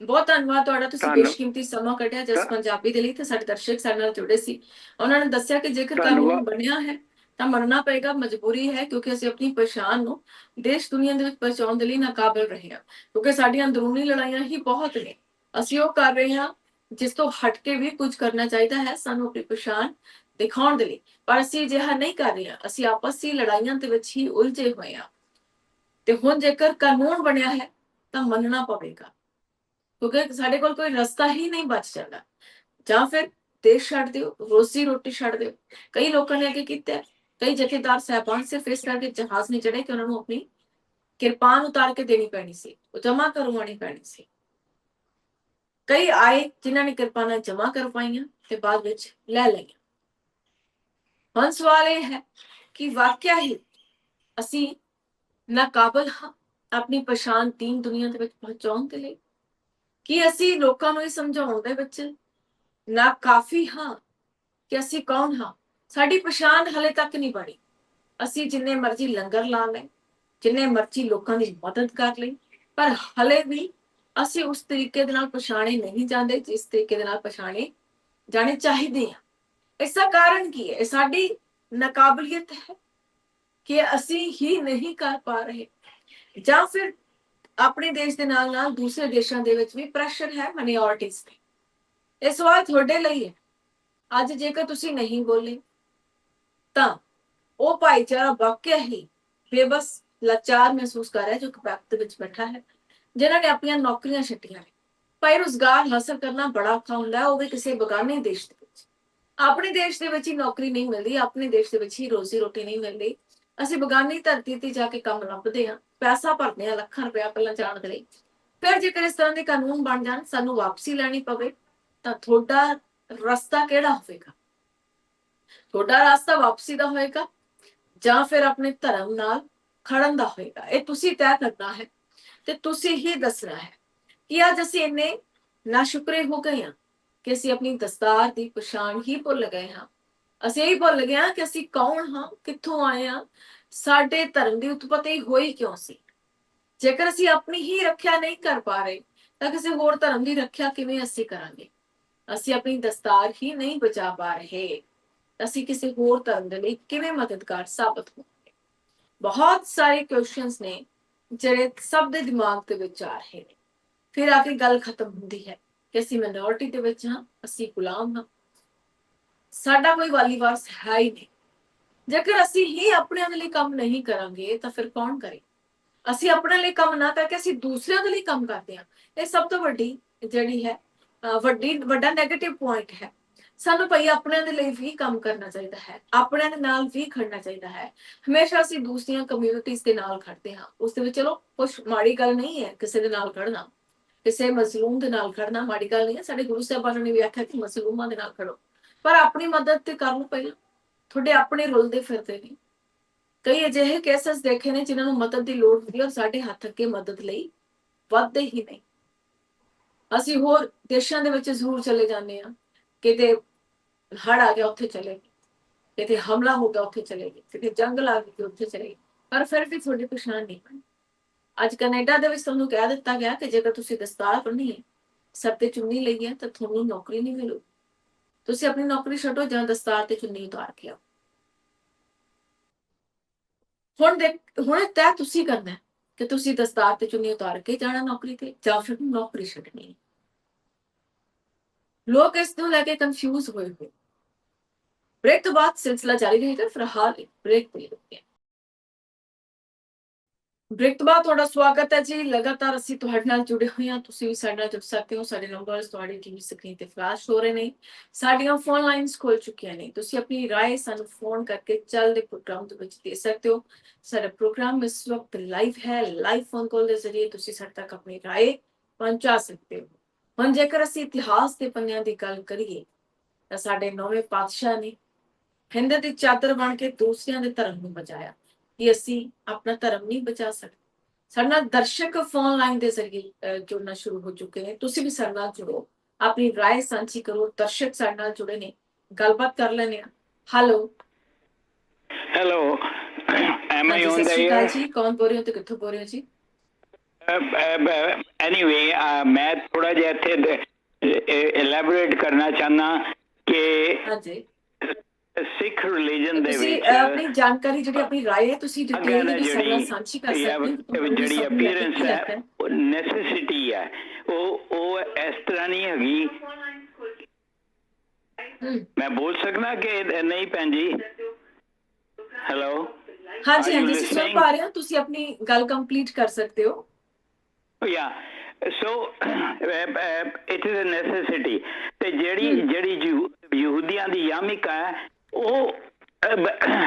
S1: ਬਹੁਤ ਧੰਨਵਾਦ ਤੁਹਾਡਾ। ਤੁਸੀਂ ਬੇਸ਼ਕੀਮਤੀ ਸਮਾਂ ਕੱਢਿਆ ਜਸ ਪੰਜਾਬੀ ਦੇ ਲਈ ਤੇ ਸਾਡੇ ਦਰਸ਼ਕ ਸਾਡੇ ਨਾਲ ਜੁੜੇ ਸੀ। ਉਹਨਾਂ ਨੇ ਦੱਸਿਆ ਕਿ ਜੇਕਰ ਕਾਨੂੰਨ ਬਣਿਆ ਹੈ ਤਾਂ ਮੰਨਣਾ ਪਏਗਾ, ਮਜਬੂਰੀ ਹੈ, ਕਿਉਂਕਿ ਅਸੀਂ ਆਪਣੀ ਪਛਾਣ ਨੂੰ ਦੇਸ਼ ਦੁਨੀਆ ਦੇ ਵਿੱਚ ਪਹੁੰਚਾਉਣ ਦੇ ਲਈ ਨਾਕਾਬਿਲ ਰਹੇ ਹਾਂ। ਕਿਉਂਕਿ ਸਾਡੀਆਂ ਅੰਦਰੂਨੀ ਲੜਾਈਆਂ ਹੀ ਬਹੁਤ ਨੇ। ਅਸੀਂ ਉਹ ਕਰ ਰਹੇ ਹਾਂ ਜਿਸ ਤੋਂ ਹਟ ਕੇ ਵੀ ਕੁਝ ਕਰਨਾ ਚਾਹੀਦਾ ਹੈ ਸਾਨੂੰ ਆਪਣੀ ਪਛਾਣ ਦਿਖਾਉਣ ਦੇ ਲਈ, ਪਰ ਅਸੀਂ ਅਜਿਹਾ ਨਹੀਂ ਕਰ ਰਹੇ ਹਾਂ। ਅਸੀਂ ਆਪਸੀ ਲੜਾਈਆਂ ਦੇ ਵਿੱਚ ਹੀ ਉਲਝੇ ਹੋਏ ਹਾਂ। ਤੇ ਹੁਣ ਜੇਕਰ ਕਾਨੂੰਨ ਬਣਿਆ ਹੈ ਤਾਂ ਮੰਨਣਾ ਪਵੇਗਾ, ਕਿਉਂਕਿ ਸਾਡੇ ਕੋਲ ਕੋਈ ਰਸਤਾ ਹੀ ਨਹੀਂ ਬਚ ਜਾਂਦਾ। ਜਾਂ ਫਿਰ ਦੇਸ਼ ਛੱਡ ਦਿਓ, ਰੋਜ਼ੀ ਰੋਟੀ ਛੱਡ ਦਿਓ। ਕਈ ਲੋਕਾਂ ਨੇ ਅੱਗੇ ਕੀਤਾ, ਕਈ ਜਥੇਦਾਰ ਸਾਹਿਬਾਨ ਸਿਰਫ ਇਸ ਕਰਕੇ ਜਹਾਜ਼ ਨਹੀਂ ਚੜੇ ਕਿ ਉਹਨਾਂ ਨੂੰ ਆਪਣੀ ਕਿਰਪਾਨ ਉਤਾਰ ਕੇ ਦੇਣੀ ਪੈਣੀ ਸੀ, ਉਹ ਜਮ੍ਹਾਂ ਕਰਵਾਉਣੀ ਪੈਣੀ ਸੀ। ਕਈ ਆਏ ਜਿਨ੍ਹਾਂ ਨੇ ਕਿਰਪਾਨਾਂ ਜਮ੍ਹਾਂ ਕਰਵਾਈਆਂ ਤੇ ਬਾਅਦ ਵਿੱਚ ਲੈ ਲਈਆਂ। ਹੁਣ ਸਵਾਲ ਇਹ ਹੈ ਕਿ ਵਾਕਿਆ ਹੀ ਅਸੀਂ ਨਾਕਾਬਲ ਹਾਂ ਆਪਣੀ ਪਛਾਣ ਦੀਨ ਦੁਨੀਆ ਦੇ ਵਿੱਚ ਪਹੁੰਚਾਉਣ ਦੇ ਲਈ? ਕੀ ਅਸੀਂ ਲੋਕਾਂ ਨੂੰ ਇਹ ਸਮਝਾਉਣ ਦੇ ਵਿੱਚ ਨਾਕਾਫੀ ਹਾਂ ਕਿ ਅਸੀਂ ਕੌਣ ਹਾਂ? ਸਾਡੀ ਪਛਾਣ ਹਲੇ ਤੱਕ ਨਹੀਂ ਬਣੀ। ਅਸੀਂ ਜਿੰਨੇ ਮਰਜ਼ੀ ਲੰਗਰ ਲਾ ਲਏ, ਜਿੰਨੇ ਮਰਜ਼ੀ ਲੋਕਾਂ ਦੀ ਮਦਦ ਕਰ ਲਈ, ਪਰ ਹਲੇ ਵੀ ਅਸੀਂ ਉਸ ਤਰੀਕੇ ਦੇ ਨਾਲ ਪਛਾਣੇ ਨਹੀਂ ਜਾਂਦੇ ਜਿਸ ਤਰੀਕੇ ਦੇ ਨਾਲ ਪਛਾਣੇ ਜਾਣੇ ਚਾਹੀਦੇ ਆ। ਇਸ ਦਾ ਕਾਰਨ ਕੀ ਹੈ? ਇਹ ਸਾਡੀ ਨਾਕਾਬਲੀਅਤ ਹੈ ਕਿ ਅਸੀਂ ਹੀ ਨਹੀਂ ਕਰ ਪਾ ਰਹੇ, ਜਾਂ ਫਿਰ ਆਪਣੇ ਦੇਸ਼ ਦੇ ਨਾਲ ਨਾਲ ਦੂਸਰੇ ਦੇਸ਼ਾਂ ਦੇ ਵਿੱਚ ਵੀ ਪ੍ਰੈਸ਼ਰ ਹੈ ਮਾਈਨੋਰਿਟੀਜ਼ ਤੇ? ਇਹ ਸਵਾਲ ਤੁਹਾਡੇ ਲਈ ਹੈ। ਅੱਜ ਜੇਕਰ ਤੁਸੀਂ ਨਹੀਂ ਬੋਲੇ ਤਾਂ ਉਹ ਭਾਈਚਾਰਾ ਵਾਕਿਆ ਹੀ ਬੇਬਸ ਲਾਚਾਰ ਮਹਿਸੂਸ ਕਰ ਰਿਹਾ ਜੋ ਕਬੈਕ ਦੇ ਵਿੱਚ ਬੈਠਾ ਹੈ, ਜਿਨ੍ਹਾਂ ਨੇ ਆਪਣੀਆਂ ਨੌਕਰੀਆਂ ਛੱਡੀਆਂ ਨੇ। ਭਾਈ ਰੁਜ਼ਗਾਰ ਹਾਸਲ ਕਰਨਾ ਬੜਾ ਔਖਾ ਹੁੰਦਾ ਹੈ, ਉਹ ਵੀ ਕਿਸੇ ਬਗਾਨੇ ਦੇਸ਼ ਦੇ ਵਿੱਚ। ਆਪਣੇ ਦੇਸ਼ ਦੇ ਵਿੱਚ ਹੀ ਨੌਕਰੀ ਨਹੀਂ ਮਿਲਦੀ, ਆਪਣੇ ਦੇਸ਼ ਦੇ ਵਿੱਚ ਹੀ ਰੋਜ਼ੀ ਰੋਟੀ ਨਹੀਂ ਮਿਲਦੀ। ਅਸੀਂ ਬਗਾਨੀ ਧਰਤੀ ਤੇ ਜਾ ਕੇ ਕੰਮ ਲੱਭਦੇ ਹਾਂ, ਪੈਸਾ ਭਰਦੇ ਹਾਂ ਲੱਖਾਂ ਰੁਪਇਆ ਪਹਿਲਾਂ ਜਾਣ ਦੇ ਲਈ। ਫਿਰ ਜੇਕਰ ਇਸ ਤਰ੍ਹਾਂ ਦੇ ਕਾਨੂੰਨ ਬਣ ਜਾਣ, ਸਾਨੂੰ ਵਾਪਸੀ ਲੈਣੀ ਪਵੇ, ਤਾਂ ਤੁਹਾਡਾ ਰਸਤਾ ਕਿਹੜਾ ਹੋਵੇਗਾ? ਤੁਹਾਡਾ ਰਸਤਾ ਵਾਪਸੀ ਦਾ ਹੋਏਗਾ ਜਾਂ ਫਿਰ ਆਪਣੇ ਧਰਮ ਨਾਲ ਖੜਨ ਦਾ ਹੋਏਗਾ? ਇਹ ਤੁਸੀਂ ਤੈਅ ਕਰਨਾ ਹੈ ਤੇ ਤੁਸੀਂ ਹੀ ਦੱਸਣਾ ਹੈ ਕਿ ਅੱਜ ਅਸੀਂ ਇੰਨੇ ਨਾਸ਼ੁਕਰੇ ਹੋ ਗਏ ਹਾਂ ਕਿ ਅਸੀਂ ਆਪਣੀ ਦਸਤਾਰ ਦੀ ਪਛਾਣ ਹੀ ਭੁੱਲ ਗਏ ਹਾਂ। ਅਸੀਂ ਇਹ ਭੁੱਲ ਗਏ ਹਾਂ ਕਿ ਅਸੀਂ ਕੌਣ ਹਾਂ, ਕਿੱਥੋਂ ਆਏ ਹਾਂ, ਸਾਡੇ ਧਰਮ ਦੀ ਉਤਪਤੀ ਹੋਈ ਕਿਉਂ ਸੀ। ਜੇਕਰ ਅਸੀਂ ਆਪਣੀ ਹੀ ਰੱਖਿਆ ਨਹੀਂ ਕਰ ਪਾ ਰਹੇ ਤਾਂ ਕਿਸੇ ਹੋਰ ਧਰਮ ਦੀ ਰੱਖਿਆ ਕਿਵੇਂ ਅਸੀਂ ਕਰਾਂਗੇ? ਅਸੀਂ ਆਪਣੀ ਦਸਤਾਰ ਹੀ ਨਹੀਂ ਬਚਾ ਪਾ ਰਹੇ, ਅਸੀਂ ਕਿਸੇ ਹੋਰ ਧਰਮ ਦੇ ਲਈ ਕਿਵੇਂ ਮਦਦਗਾਰ ਸਾਬਤ ਹੋਵਾਂਗੇ? ਬਹੁਤ ਸਾਰੇ ਕੁਐਸਚਨਸ ਨੇ ਜਿਹੜੇ ਸਭ ਦੇ ਦਿਮਾਗ ਦੇ ਵਿੱਚ ਆ ਰਹੇ ਨੇ। ਫਿਰ ਆ ਕੇ ਗੱਲ ਖਤਮ ਹੁੰਦੀ ਹੈ ਕਿ ਅਸੀਂ ਮਿਨੋਰਿਟੀ ਦੇ ਵਿੱਚ ਹਾਂ, ਅਸੀਂ ਗੁਲਾਮ ਹਾਂ, ਸਾਡਾ ਕੋਈ ਵਾਲੀ ਵਾਰਸ ਹੈ ਹੀ ਨਹੀਂ। ਜੇਕਰ ਅਸੀਂ ਹੀ ਆਪਣੇ ਲਈ ਕੰਮ ਨਹੀਂ ਕਰਾਂਗੇ ਤਾਂ ਫਿਰ ਕੌਣ ਕਰੇ? ਅਸੀਂ ਆਪਣੇ ਲਈ ਕੰਮ ਨਾ ਕਰਕੇ ਅਸੀਂ ਦੂਸਰਿਆਂ ਦੇ ਲਈ ਕੰਮ ਕਰਦੇ ਹਾਂ। ਇਹ ਸਭ ਤੋਂ ਵੱਡੀ ਜਿਹੜੀ ਹੈ ਵੱਡਾ ਨੈਗੇਟਿਵ ਪੁਆਇੰਟ ਹੈ। ਸਾਨੂੰ ਭਾਈ ਆਪਣਿਆਂ ਦੇ ਲਈ ਵੀ ਕੰਮ ਕਰਨਾ ਚਾਹੀਦਾ ਹੈ, ਆਪਣਿਆਂ ਦੇ ਨਾਲ ਵੀ ਖੜਨਾ ਚਾਹੀਦਾ ਹੈ। ਹਮੇਸ਼ਾ ਅਸੀਂ ਦੂਸਰੀਆਂ ਕਮਿਊਨਿਟੀਜ਼ ਦੇ ਨਾਲ ਖੜਦੇ ਹਾਂ, ਉਸ ਦੇ ਵਿੱਚ ਚਲੋ ਕੁਛ ਮਾੜੀ ਗੱਲ ਨਹੀਂ ਹੈ ਕਿਸੇ ਦੇ ਨਾਲ ਖੜਨਾ, ਕਿਸੇ ਮਜ਼ਲੂਮ ਦੇ ਨਾਲ ਖੜਨਾ ਮਾੜੀ ਗੱਲ ਨਹੀਂ ਹੈ। ਸਾਡੇ ਗੁਰੂ ਸਾਹਿਬਾਨ ਨੇ ਵੀ ਆਖਿਆ ਕਿ ਮਜ਼ਲੂਮਾਂ ਦੇ ਨਾਲ ਖੜੋ, ਪਰ ਆਪਣੀ ਮਦਦ ਤੇ ਕਰ ਲਓ ਪਹਿਲਾਂ। ਤੁਹਾਡੇ ਆਪਣੇ ਰੁਲਦੇ ਫਿਰਦੇ ਨੇ। ਕਈ ਅਜਿਹੇ ਕੇਸਸ ਦੇਖੇ ਨੇ ਜਿਨ੍ਹਾਂ ਨੂੰ ਮਦਦ ਦੀ ਲੋੜ ਹੁੰਦੀ ਹੈ ਔਰ ਸਾਡੇ ਹੱਥ ਅੱਗੇ ਮਦਦ ਲਈ ਵੱਧਦੇ ਹੀ ਨਹੀਂ। ਅਸੀਂ ਹੋਰ ਦੇਸ਼ਾਂ ਦੇ ਵਿੱਚ ਜ਼ਰੂਰ ਚਲੇ ਜਾਂਦੇ ਹਾਂ, ਕਿਤੇ ਹੜ ਆ ਗਿਆ ਉੱਥੇ ਚਲੇ ਗਏ, ਕਿਤੇ ਹਮਲਾ ਹੋ ਗਿਆ ਉੱਥੇ ਚਲੇ ਗਏ, ਕਿਤੇ ਜੰਗ ਲੱਗ ਗਈ ਉੱਥੇ ਚਲੇ ਗਏ, ਪਰ ਫਿਰ ਵੀ ਤੁਹਾਡੀ ਪਛਾਣ ਨਹੀਂ ਬਣੀ। ਅੱਜ ਕੈਨੇਡਾ ਦੇ ਵਿੱਚ ਤੁਹਾਨੂੰ ਕਹਿ ਦਿੱਤਾ ਗਿਆ ਕਿ ਜੇਕਰ ਤੁਸੀਂ ਦਸਤਾਰ ਬੰਨੀ ਹੈ, ਸਿਰ ਤੇ ਚੁੰਨੀ ਲਈ ਹੈ, ਤਾਂ ਤੁਹਾਨੂੰ ਨੌਕਰੀ ਨਹੀਂ ਮਿਲੂ। ਤੁਸੀਂ ਆਪਣੀ ਨੌਕਰੀ ਛੱਡੋ ਜਾਂ ਦਸਤਾਰ ਤੇ ਚੁੰਨੀ ਉਤਾਰ ਕੇ ਆਓ। ਹੁਣ ਤੈਅ ਤੁਸੀਂ ਕਰਨਾ ਕਿ ਤੁਸੀਂ ਦਸਤਾਰ ਤੇ ਚੁੰਨੀ ਉਤਾਰ ਕੇ ਜਾਣਾ ਨੌਕਰੀ ਤੇ ਜਾਂ ਫਿਰ ਨੌਕਰੀ ਛੱਡਣੀ। ਲੋਕ ਇਸ ਨੂੰ ਲੈ ਕੇ ਕੰਫਿਊਜ਼ ਹੋਏ ਹੋਏ। ब्रेक तो बाद सिलसिला जारी रहेगा, फिलहाल ब्रेक पे लेते हैं। ब्रेक तो बाद ਤੁਹਾਡਾ ਸਵਾਗਤ ਹੈ ਜੀ। ਲਗਾਤਾਰ ਅਸੀਂ ਤੁਹਾਡੇ ਨਾਲ ਜੁੜੇ ਹੋਏ ਹਾਂ, ਤੁਸੀਂ ਵੀ ਸਾਡੇ ਨਾਲ ਜੁੜ ਸਕਦੇ ਹੋ। ਸਾਡੇ ਨੰਬਰਸ ਤੁਹਾਡੀ ਟੀਵੀ ਸਕਰੀਨ ਤੇ ਫਲੈਸ਼ ਹੋ ਰਹੇ ਨੇ। ਸਾਡੀਆਂ ਫੋਨ ਲਾਈਨਸ ਖੁੱਲ ਚੁੱਕੀਆਂ ਨੇ, ਤੁਸੀਂ ਆਪਣੀ ਰਾਏ ਸਾਨੂੰ ਫੋਨ ਕਰਕੇ ਚੱਲਦੇ ਪ੍ਰੋਗਰਾਮ ਦੇ ਵਿੱਚ ਦੇ ਸਕਦੇ ਹੋ। ਸਾਡਾ ਪ੍ਰੋਗਰਾਮ ਇਸ ਵਕਤ ਲਾਈਵ ਹੈ, ਲਾਈਵ ਫੋਨ ਕਾਲ ਦੇ ਜ਼ਰੀਏ ਤੁਸੀਂ ਸਾਡੇ ਤੱਕ ਆਪਣੀ ਰਾਏ ਪਹੁੰਚਾ ਸਕਦੇ ਹੋ। ਹੁਣ ਜੇਕਰ ਅਸੀਂ ਇਤਿਹਾਸ ਦੇ ਪੰਨਿਆਂ ਦੀ ਗੱਲ ਕਰੀਏ ਤਾਂ ਸਾਡੇ ਨੌਵੇਂ ਪਾਤਸ਼ਾਹ ਨੇ ਹਿੰਦ ਦੀ ਚਾਦਰ ਬਣ ਕੇ ਦੂਸਰਿਆਂ ਦੇ ਧਰਮ ਨੂੰ ਬਚਾਇਆ। ਕਿ ਅਸੀਂ ਆਪਣਾ ਧਰਮ ਨਹੀਂ ਬਚਾ ਸਕਦੇ? ਸਾਡੇ ਨਾਲ ਦਰਸ਼ਕ ਫੋਨ ਲਾਈਨ ਦੇ ਜ਼ਰੀਏ ਜੁੜਨਾ ਸ਼ੁਰੂ ਹੋ ਚੁੱਕੇ ਨੇ। ਤੁਸੀਂ ਵੀ ਸਾਡੇ ਨਾਲ ਜੁੜੋ, ਆਪਣੀ ਰਾਏ ਸਾਂਝੀ ਕਰੋ। ਦਰਸ਼ਕ ਸਾਡੇ ਨਾਲ ਜੁੜੇ ਨੇ, ਗੱਲਬਾਤ ਕਰ ਲੈਣੇ ਆ।
S2: Hello, M I on the air
S1: ਜੀ? ਕੌਣ ਬੋਲ ਰਹੇ ਹੋ ਤੇ ਕਿੱਥੋਂ ਬੋਲ ਰਹੇ ਹੋ ਜੀ?
S2: ਐਨੀਵੇ, ਮੈਂ ਥੋੜਾ ਜਿਹਾ ਇੱਥੇ ਇਲੈਬੋਰੇਟ ਕਰਨਾ ਚਾਹਨਾ ਕਿ
S1: ਹਾਂਜੀ,
S2: ਸਿੱਖ ਰਿਲੀਜਨ ਦੇ
S1: ਤੁਸੀਂ
S2: ਵਿੱਚ
S1: ਆਪਣੀ ਜਾਣਕਾਰੀ ਜਿਹੜੀ ਆਪਣੀ ਰਾਏ ਹੈ ਤੁਸੀਂ ਡਿਟੇਲ ਦੇ ਵਿੱਚ ਸਾਡੇ ਨਾਲ ਸਾਂਝੀ ਕਰ ਸਕਦੇ ਹੋ।
S2: ਜਿਹੜੀ ਅਪੀਅਰੈਂਸ ਹੈ ਉਹ ਨੈਸੈਸਿਟੀ ਹੈ, ਉਹ ਇਸ ਤਰ੍ਹਾਂ ਨਹੀਂ ਹੈਗੀ। ਮੈਂ ਬੋਲ ਸਕਦਾ ਕਿ ਨਹੀਂ ਭੈਣ ਜੀ? ਹੈਲੋ,
S1: ਹਾਂਜੀ ਹਾਂਜੀ, ਅਸੀਂ ਸੁਣ ਪਾ ਰਹੇ ਹਾਂ, ਤੁਸੀਂ ਆਪਣੀ ਗੱਲ ਕੰਪਲੀਟ ਕਰ ਸਕਦੇ ਹੋ।
S2: Yeah, so it is a necessity. ਤੇ ਜਿਹੜੀ ਯਹੂਦੀਆਂ ਦੀ ਯਾਮਿਕਾ ਹੈ ਉਹ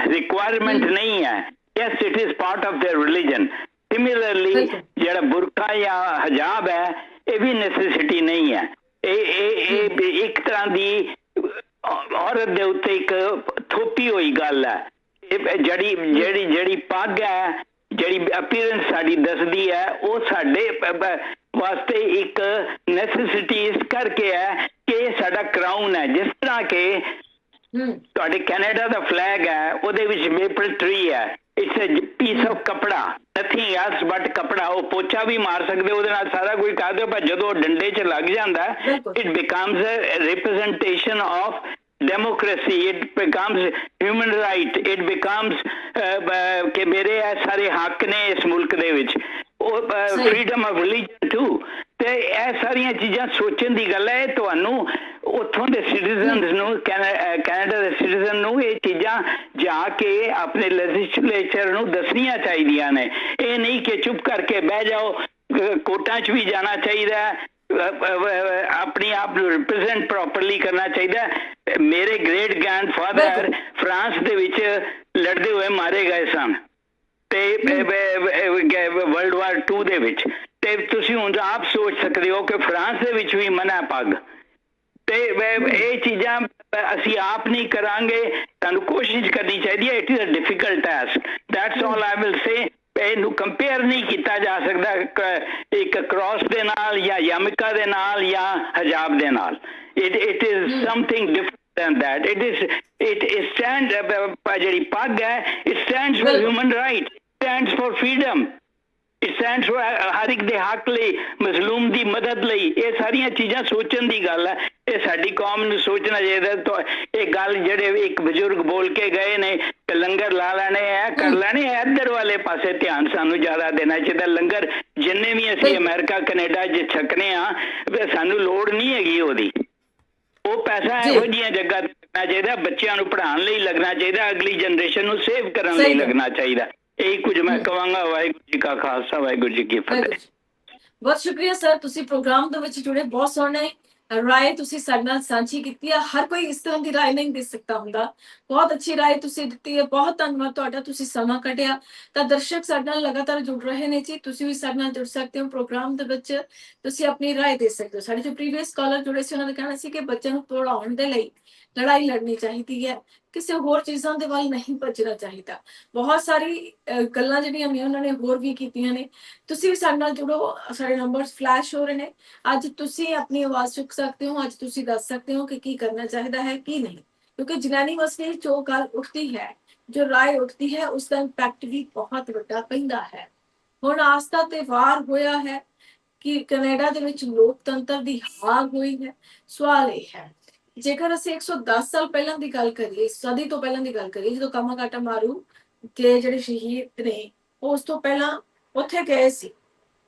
S2: ਰਿਕੁਆਇਰਮੈਂਟ ਨਹੀਂ ਹੈ। Yes, it is part of their religion. Similarly, ਜਿਹੜਾ ਬੁਰਕਾ ਜਾਂ ਹਜਾਬ ਹੈ ਇਹ ਵੀ ਨੈਸੈਸਿਟੀ ਨਹੀਂ ਹੈ। ਇਹ ਇੱਕ ਤਰ੍ਹਾਂ ਦੀ ਔਰਤ ਦੇ ਉੱਤੇ ਇੱਕ ਥੋਪੀ ਹੋਈ ਗੱਲ ਹੈ। ਜਿਹੜੀ ਪੱਗ ਹੈ, ਜਿਹੜੀ ਅਪੀਅਰੈਂਸ ਸਾਡੀ ਦੱਸਦੀ ਹੈ, ਉਹ ਸਾਡੇ ਵਾਸਤੇ ਇੱਕ ਨੈਸੈਸਿਟੀ ਇਸ ਕਰਕੇ ਹੈ ਕਿ ਸਾਡਾ ਕਰਾਊਨ ਹੈ। ਜਿਸ ਤਰ੍ਹਾਂ ਕਿ ਤੁਹਾਡੇ ਕੈਨੇਡਾ ਦਾ ਫਲੈਗ ਹੈ, ਉਹਦੇ ਵਿੱਚ ਮੇਪਲ ਟਰੀ ਹੈ। ਇਟਸ ਅ ਪੀਸ ਆਫ ਕਪੜਾ, ਨਥਿੰਗ ਐਲਸ ਬਟ ਕਪੜਾ। ਉਹ ਪੋਚਾ ਵੀ ਮਾਰ ਸਕਦੇ, ਉਹਦੇ ਨਾਲ ਸਾਰਾ ਕੁਝ ਕਰ ਦਿਓ, ਪਰ ਜਦੋਂ ਡੰਡੇ 'ਚ ਲੱਗ ਜਾਂਦਾ it becomes a representation of democracy, it becomes human right, it becomes ਕਿ ਮੇਰੇ ਇਹ ਸਾਰੇ ਹੱਕ ਨੇ ਇਸ ਮੁਲਕ ਦੇ ਵਿੱਚ। ਉਹ freedom of religion too।
S3: ਤੇ ਇਹ ਸਾਰੀਆਂ ਚੀਜ਼ਾਂ ਸੋਚਣ ਦੀ ਗੱਲ ਹੈ। ਇਹ ਤੁਹਾਨੂੰ ਉੱਥੋਂ ਦੇ ਸਿਟੀਜ਼ਨਸ ਨੂੰ, ਕੈਨੇਡਾ ਦੇ ਸਿਟੀਜ਼ਨ ਨੂੰ ਇਹ ਚੀਜ਼ਾਂ ਜਾ ਕੇ ਆਪਣੇ ਲੈਜਿਸਲੇਚਰ ਨੂੰ ਦੱਸਣੀਆਂ ਚਾਹੀਦੀਆਂ ਨੇ। ਇਹ ਨਹੀਂ ਕਿ ਚੁੱਪ ਕਰਕੇ ਬਹਿ ਜਾਓ। ਕੋਰਟਾਂ 'ਚ ਵੀ ਜਾਣਾ ਚਾਹੀਦਾ, अपने आप रिप्रेजेंट प्रॉपरली करना चाहिए। मेरे ग्रेट ग्रैंडफादर फ्रांस दे विच लड़ते हुए मारे गए सन ते वर्ल्ड वार 2 दे विच। ते तुसी हुण आप सोच सकते हो कि फ्रांस दे विच भी मना पग ते ये चीज़ां ਅਸੀਂ ਆਪ ਨਹੀਂ ਕਰਾਂਗੇ, ਤੁਹਾਨੂੰ ਕੋਸ਼ਿਸ਼ ਕਰਨੀ ਚਾਹੀਦੀ ਹੈ। It is a difficult task, that's all I will say. ਇਹਨੂੰ ਕੰਪੇਅਰ ਨਹੀਂ ਕੀਤਾ ਜਾ ਸਕਦਾ ਇੱਕ ਕ੍ਰਾਸ ਦੇ ਨਾਲ ਜਾਂ ਯਮਿਕਾ ਦੇ ਨਾਲ ਜਾਂ ਹਜਾਬ ਦੇ ਨਾਲ। It is something different than that. It stands, ਜਿਹੜੀ ਪੱਗ ਹੈ, it stands for human right, it stands for freedom, it stands for ਹਰ ਇੱਕ ਦੇ ਹੱਕ ਲਈ, ਮਜ਼ਲੂਮ ਦੀ ਮਦਦ ਲਈ। ਇਹ ਸਾਰੀਆਂ ਚੀਜ਼ਾਂ ਸੋਚਣ ਦੀ ਗੱਲ ਹੈ। ਇਹ ਸਾਡੀ ਕੌਮ ਨੂੰ ਸੋਚਣਾ ਚਾਹੀਦਾ। ਇਹ ਗੱਲ ਜਿਹੜੇ ਇੱਕ ਬਜ਼ੁਰਗ ਬੋਲ ਕੇ ਗਏ ਨੇ ਕਿ ਲੰਗਰ ਲਾ ਲੈਣੇ, ਇਹ ਕਰ ਲੈਣੇ, ਇੱਧਰ ਵਾਲੇ ਪਾਸੇ ਧਿਆਨ ਸਾਨੂੰ ਜ਼ਿਆਦਾ ਦੇਣਾ ਚਾਹੀਦਾ। ਲੰਗਰ ਜਿੰਨੇ ਵੀ ਅਸੀਂ ਅਮਰੀਕਾ ਕੈਨੇਡਾ 'ਚ ਛਕਨੇ ਆ, ਸਾਨੂੰ ਲੋੜ ਨਹੀਂ ਹੈਗੀ ਉਹਦੀ। ਉਹ ਪੈਸਾ ਇਹੋ ਜਿਹੀਆਂ ਜਗ੍ਹਾ ਤੇ ਲੱਗਣਾ ਚਾਹੀਦਾ, ਬੱਚਿਆਂ ਨੂੰ ਪੜ੍ਹਾਉਣ ਲਈ ਲੱਗਣਾ ਚਾਹੀਦਾ, ਅਗਲੀ ਜਨਰੇਸ਼ਨ ਨੂੰ ਸੇਵ ਕਰਨ ਲਈ ਲੱਗਣਾ ਚਾਹੀਦਾ। ਇਹੀ ਕੁਝ ਮੈਂ ਕਹਾਂਗਾ। ਵਾਹਿਗੁਰੂ ਜੀ ਕਾ ਖਾਲਸਾ, ਵਾਹਿਗੁਰੂ ਜੀ ਕੀ ਫਤਿਹ।
S1: ਬਹੁਤ ਸ਼ੁਕਰੀਆ ਸਰ, ਤੁਸੀਂ ਪ੍ਰੋਗਰਾਮ ਦੇ ਵਿੱਚ ਜੁੜੇ। ਬਹੁਤ ਸੋਹਣੇ ਰਾਏ ਤੁਸੀਂ ਸਾਡੇ ਨਾਲ ਸਾਂਝੀ ਕੀਤੀ ਹੈ। ਹਰ ਕੋਈ ਇਸ ਤਰ੍ਹਾਂ ਦੀ ਰਾਏ ਨਹੀਂ ਦੇ ਸਕਦਾ ਹੁੰਦਾ। ਬਹੁਤ ਅੱਛੀ ਰਾਏ ਤੁਸੀਂ ਦਿੱਤੀ ਹੈ। ਬਹੁਤ ਧੰਨਵਾਦ ਤੁਹਾਡਾ, ਤੁਸੀਂ ਸਮਾਂ ਕੱਢਿਆ। ਤਾਂ ਦਰਸ਼ਕ ਸਾਡੇ ਨਾਲ ਲਗਾਤਾਰ ਜੁੜ ਰਹੇ ਨੇ ਜੀ, ਤੁਸੀਂ ਵੀ ਸਾਡੇ ਨਾਲ ਜੁੜ ਸਕਦੇ ਹੋ। ਪ੍ਰੋਗਰਾਮ ਦੇ ਵਿੱਚ ਤੁਸੀਂ ਆਪਣੀ ਰਾਏ ਦੇ ਸਕਦੇ ਹੋ। ਸਾਡੇ ਜੋ ਪ੍ਰੀਵੀਅਸ ਕਾਲਰ ਜੁੜੇ ਸੀ, ਉਹਨਾਂ ਦਾ ਕਹਿਣਾ ਸੀ ਕਿ ਬੱਚਿਆਂ ਨੂੰ ਪੜ੍ਹਾਉਣ ਦੇ ਲਈ ਲੜਾਈ ਲੜਨੀ ਚਾਹੀਦੀ ਹੈ, ਕਿਸੇ ਹੋਰ ਚੀਜ਼ਾਂ ਦੇ ਵੱਲ ਨਹੀਂ ਭੱਜਣਾ ਚਾਹੀਦਾ। ਬਹੁਤ ਸਾਰੀ ਗੱਲਾਂ ਜਿਹੜੀਆਂ ਨੇ ਉਹਨਾਂ ਨੇ ਹੋਰ ਵੀ ਕੀਤੀਆਂ ਨੇ। ਤੁਸੀਂ ਵੀ ਸਾਡੇ ਨਾਲ ਜੁੜੋ, ਸਾਡੇ ਨੰਬਰਸ ਫਲੈਸ਼ ਹੋ ਰਹੇ ਨੇ। ਅੱਜ ਤੁਸੀਂ ਆਪਣੀ ਆਵਾਜ਼ ਚੁੱਕ ਸਕਦੇ ਹੋ, ਅੱਜ ਤੁਸੀਂ ਦੱਸ ਸਕਦੇ ਹੋ ਕਿ ਕੀ ਕਰਨਾ ਚਾਹੀਦਾ ਹੈ, ਕੀ ਨਹੀਂ। ਕਿਉਂਕਿ ਜਨਾਨੀ ਮਸਲੇ ਜੋ ਗੱਲ ਉੱਠਦੀ ਹੈ, ਜੋ ਰਾਏ ਉੱਠਦੀ ਹੈ, ਉਸ ਦਾ ਇੰਪੈਕਟ ਵੀ ਬਹੁਤ ਵੱਡਾ ਪੈਂਦਾ ਹੈ। ਹੁਣ ਆਸਥਾ ਤੇ ਵਾਰ ਹੋਇਆ ਹੈ ਕਿ ਕੈਨੇਡਾ ਦੇ ਵਿੱਚ ਲੋਕਤੰਤਰ ਦੀ ਹਾਰ ਹੋਈ ਹੈ। ਸਵਾਲ ਇਹ ਹੈ, ਜੇਕਰ ਅਸੀਂ 110 ਸਾਲ ਪਹਿਲਾਂ ਦੀ ਗੱਲ ਕਰੀਏ, ਸਦੀ ਤੋਂ ਪਹਿਲਾਂ ਦੀ ਗੱਲ ਕਰੀਏ, ਜਦੋਂ ਕਾਮਾਕਾਟਾ ਮਾਰੂ ਦੇ ਜਿਹੜੇ ਸ਼ਹੀਦ ਨੇ, ਉਸ ਤੋਂ ਪਹਿਲਾਂ ਉੱਥੇ ਗਏ ਸੀ,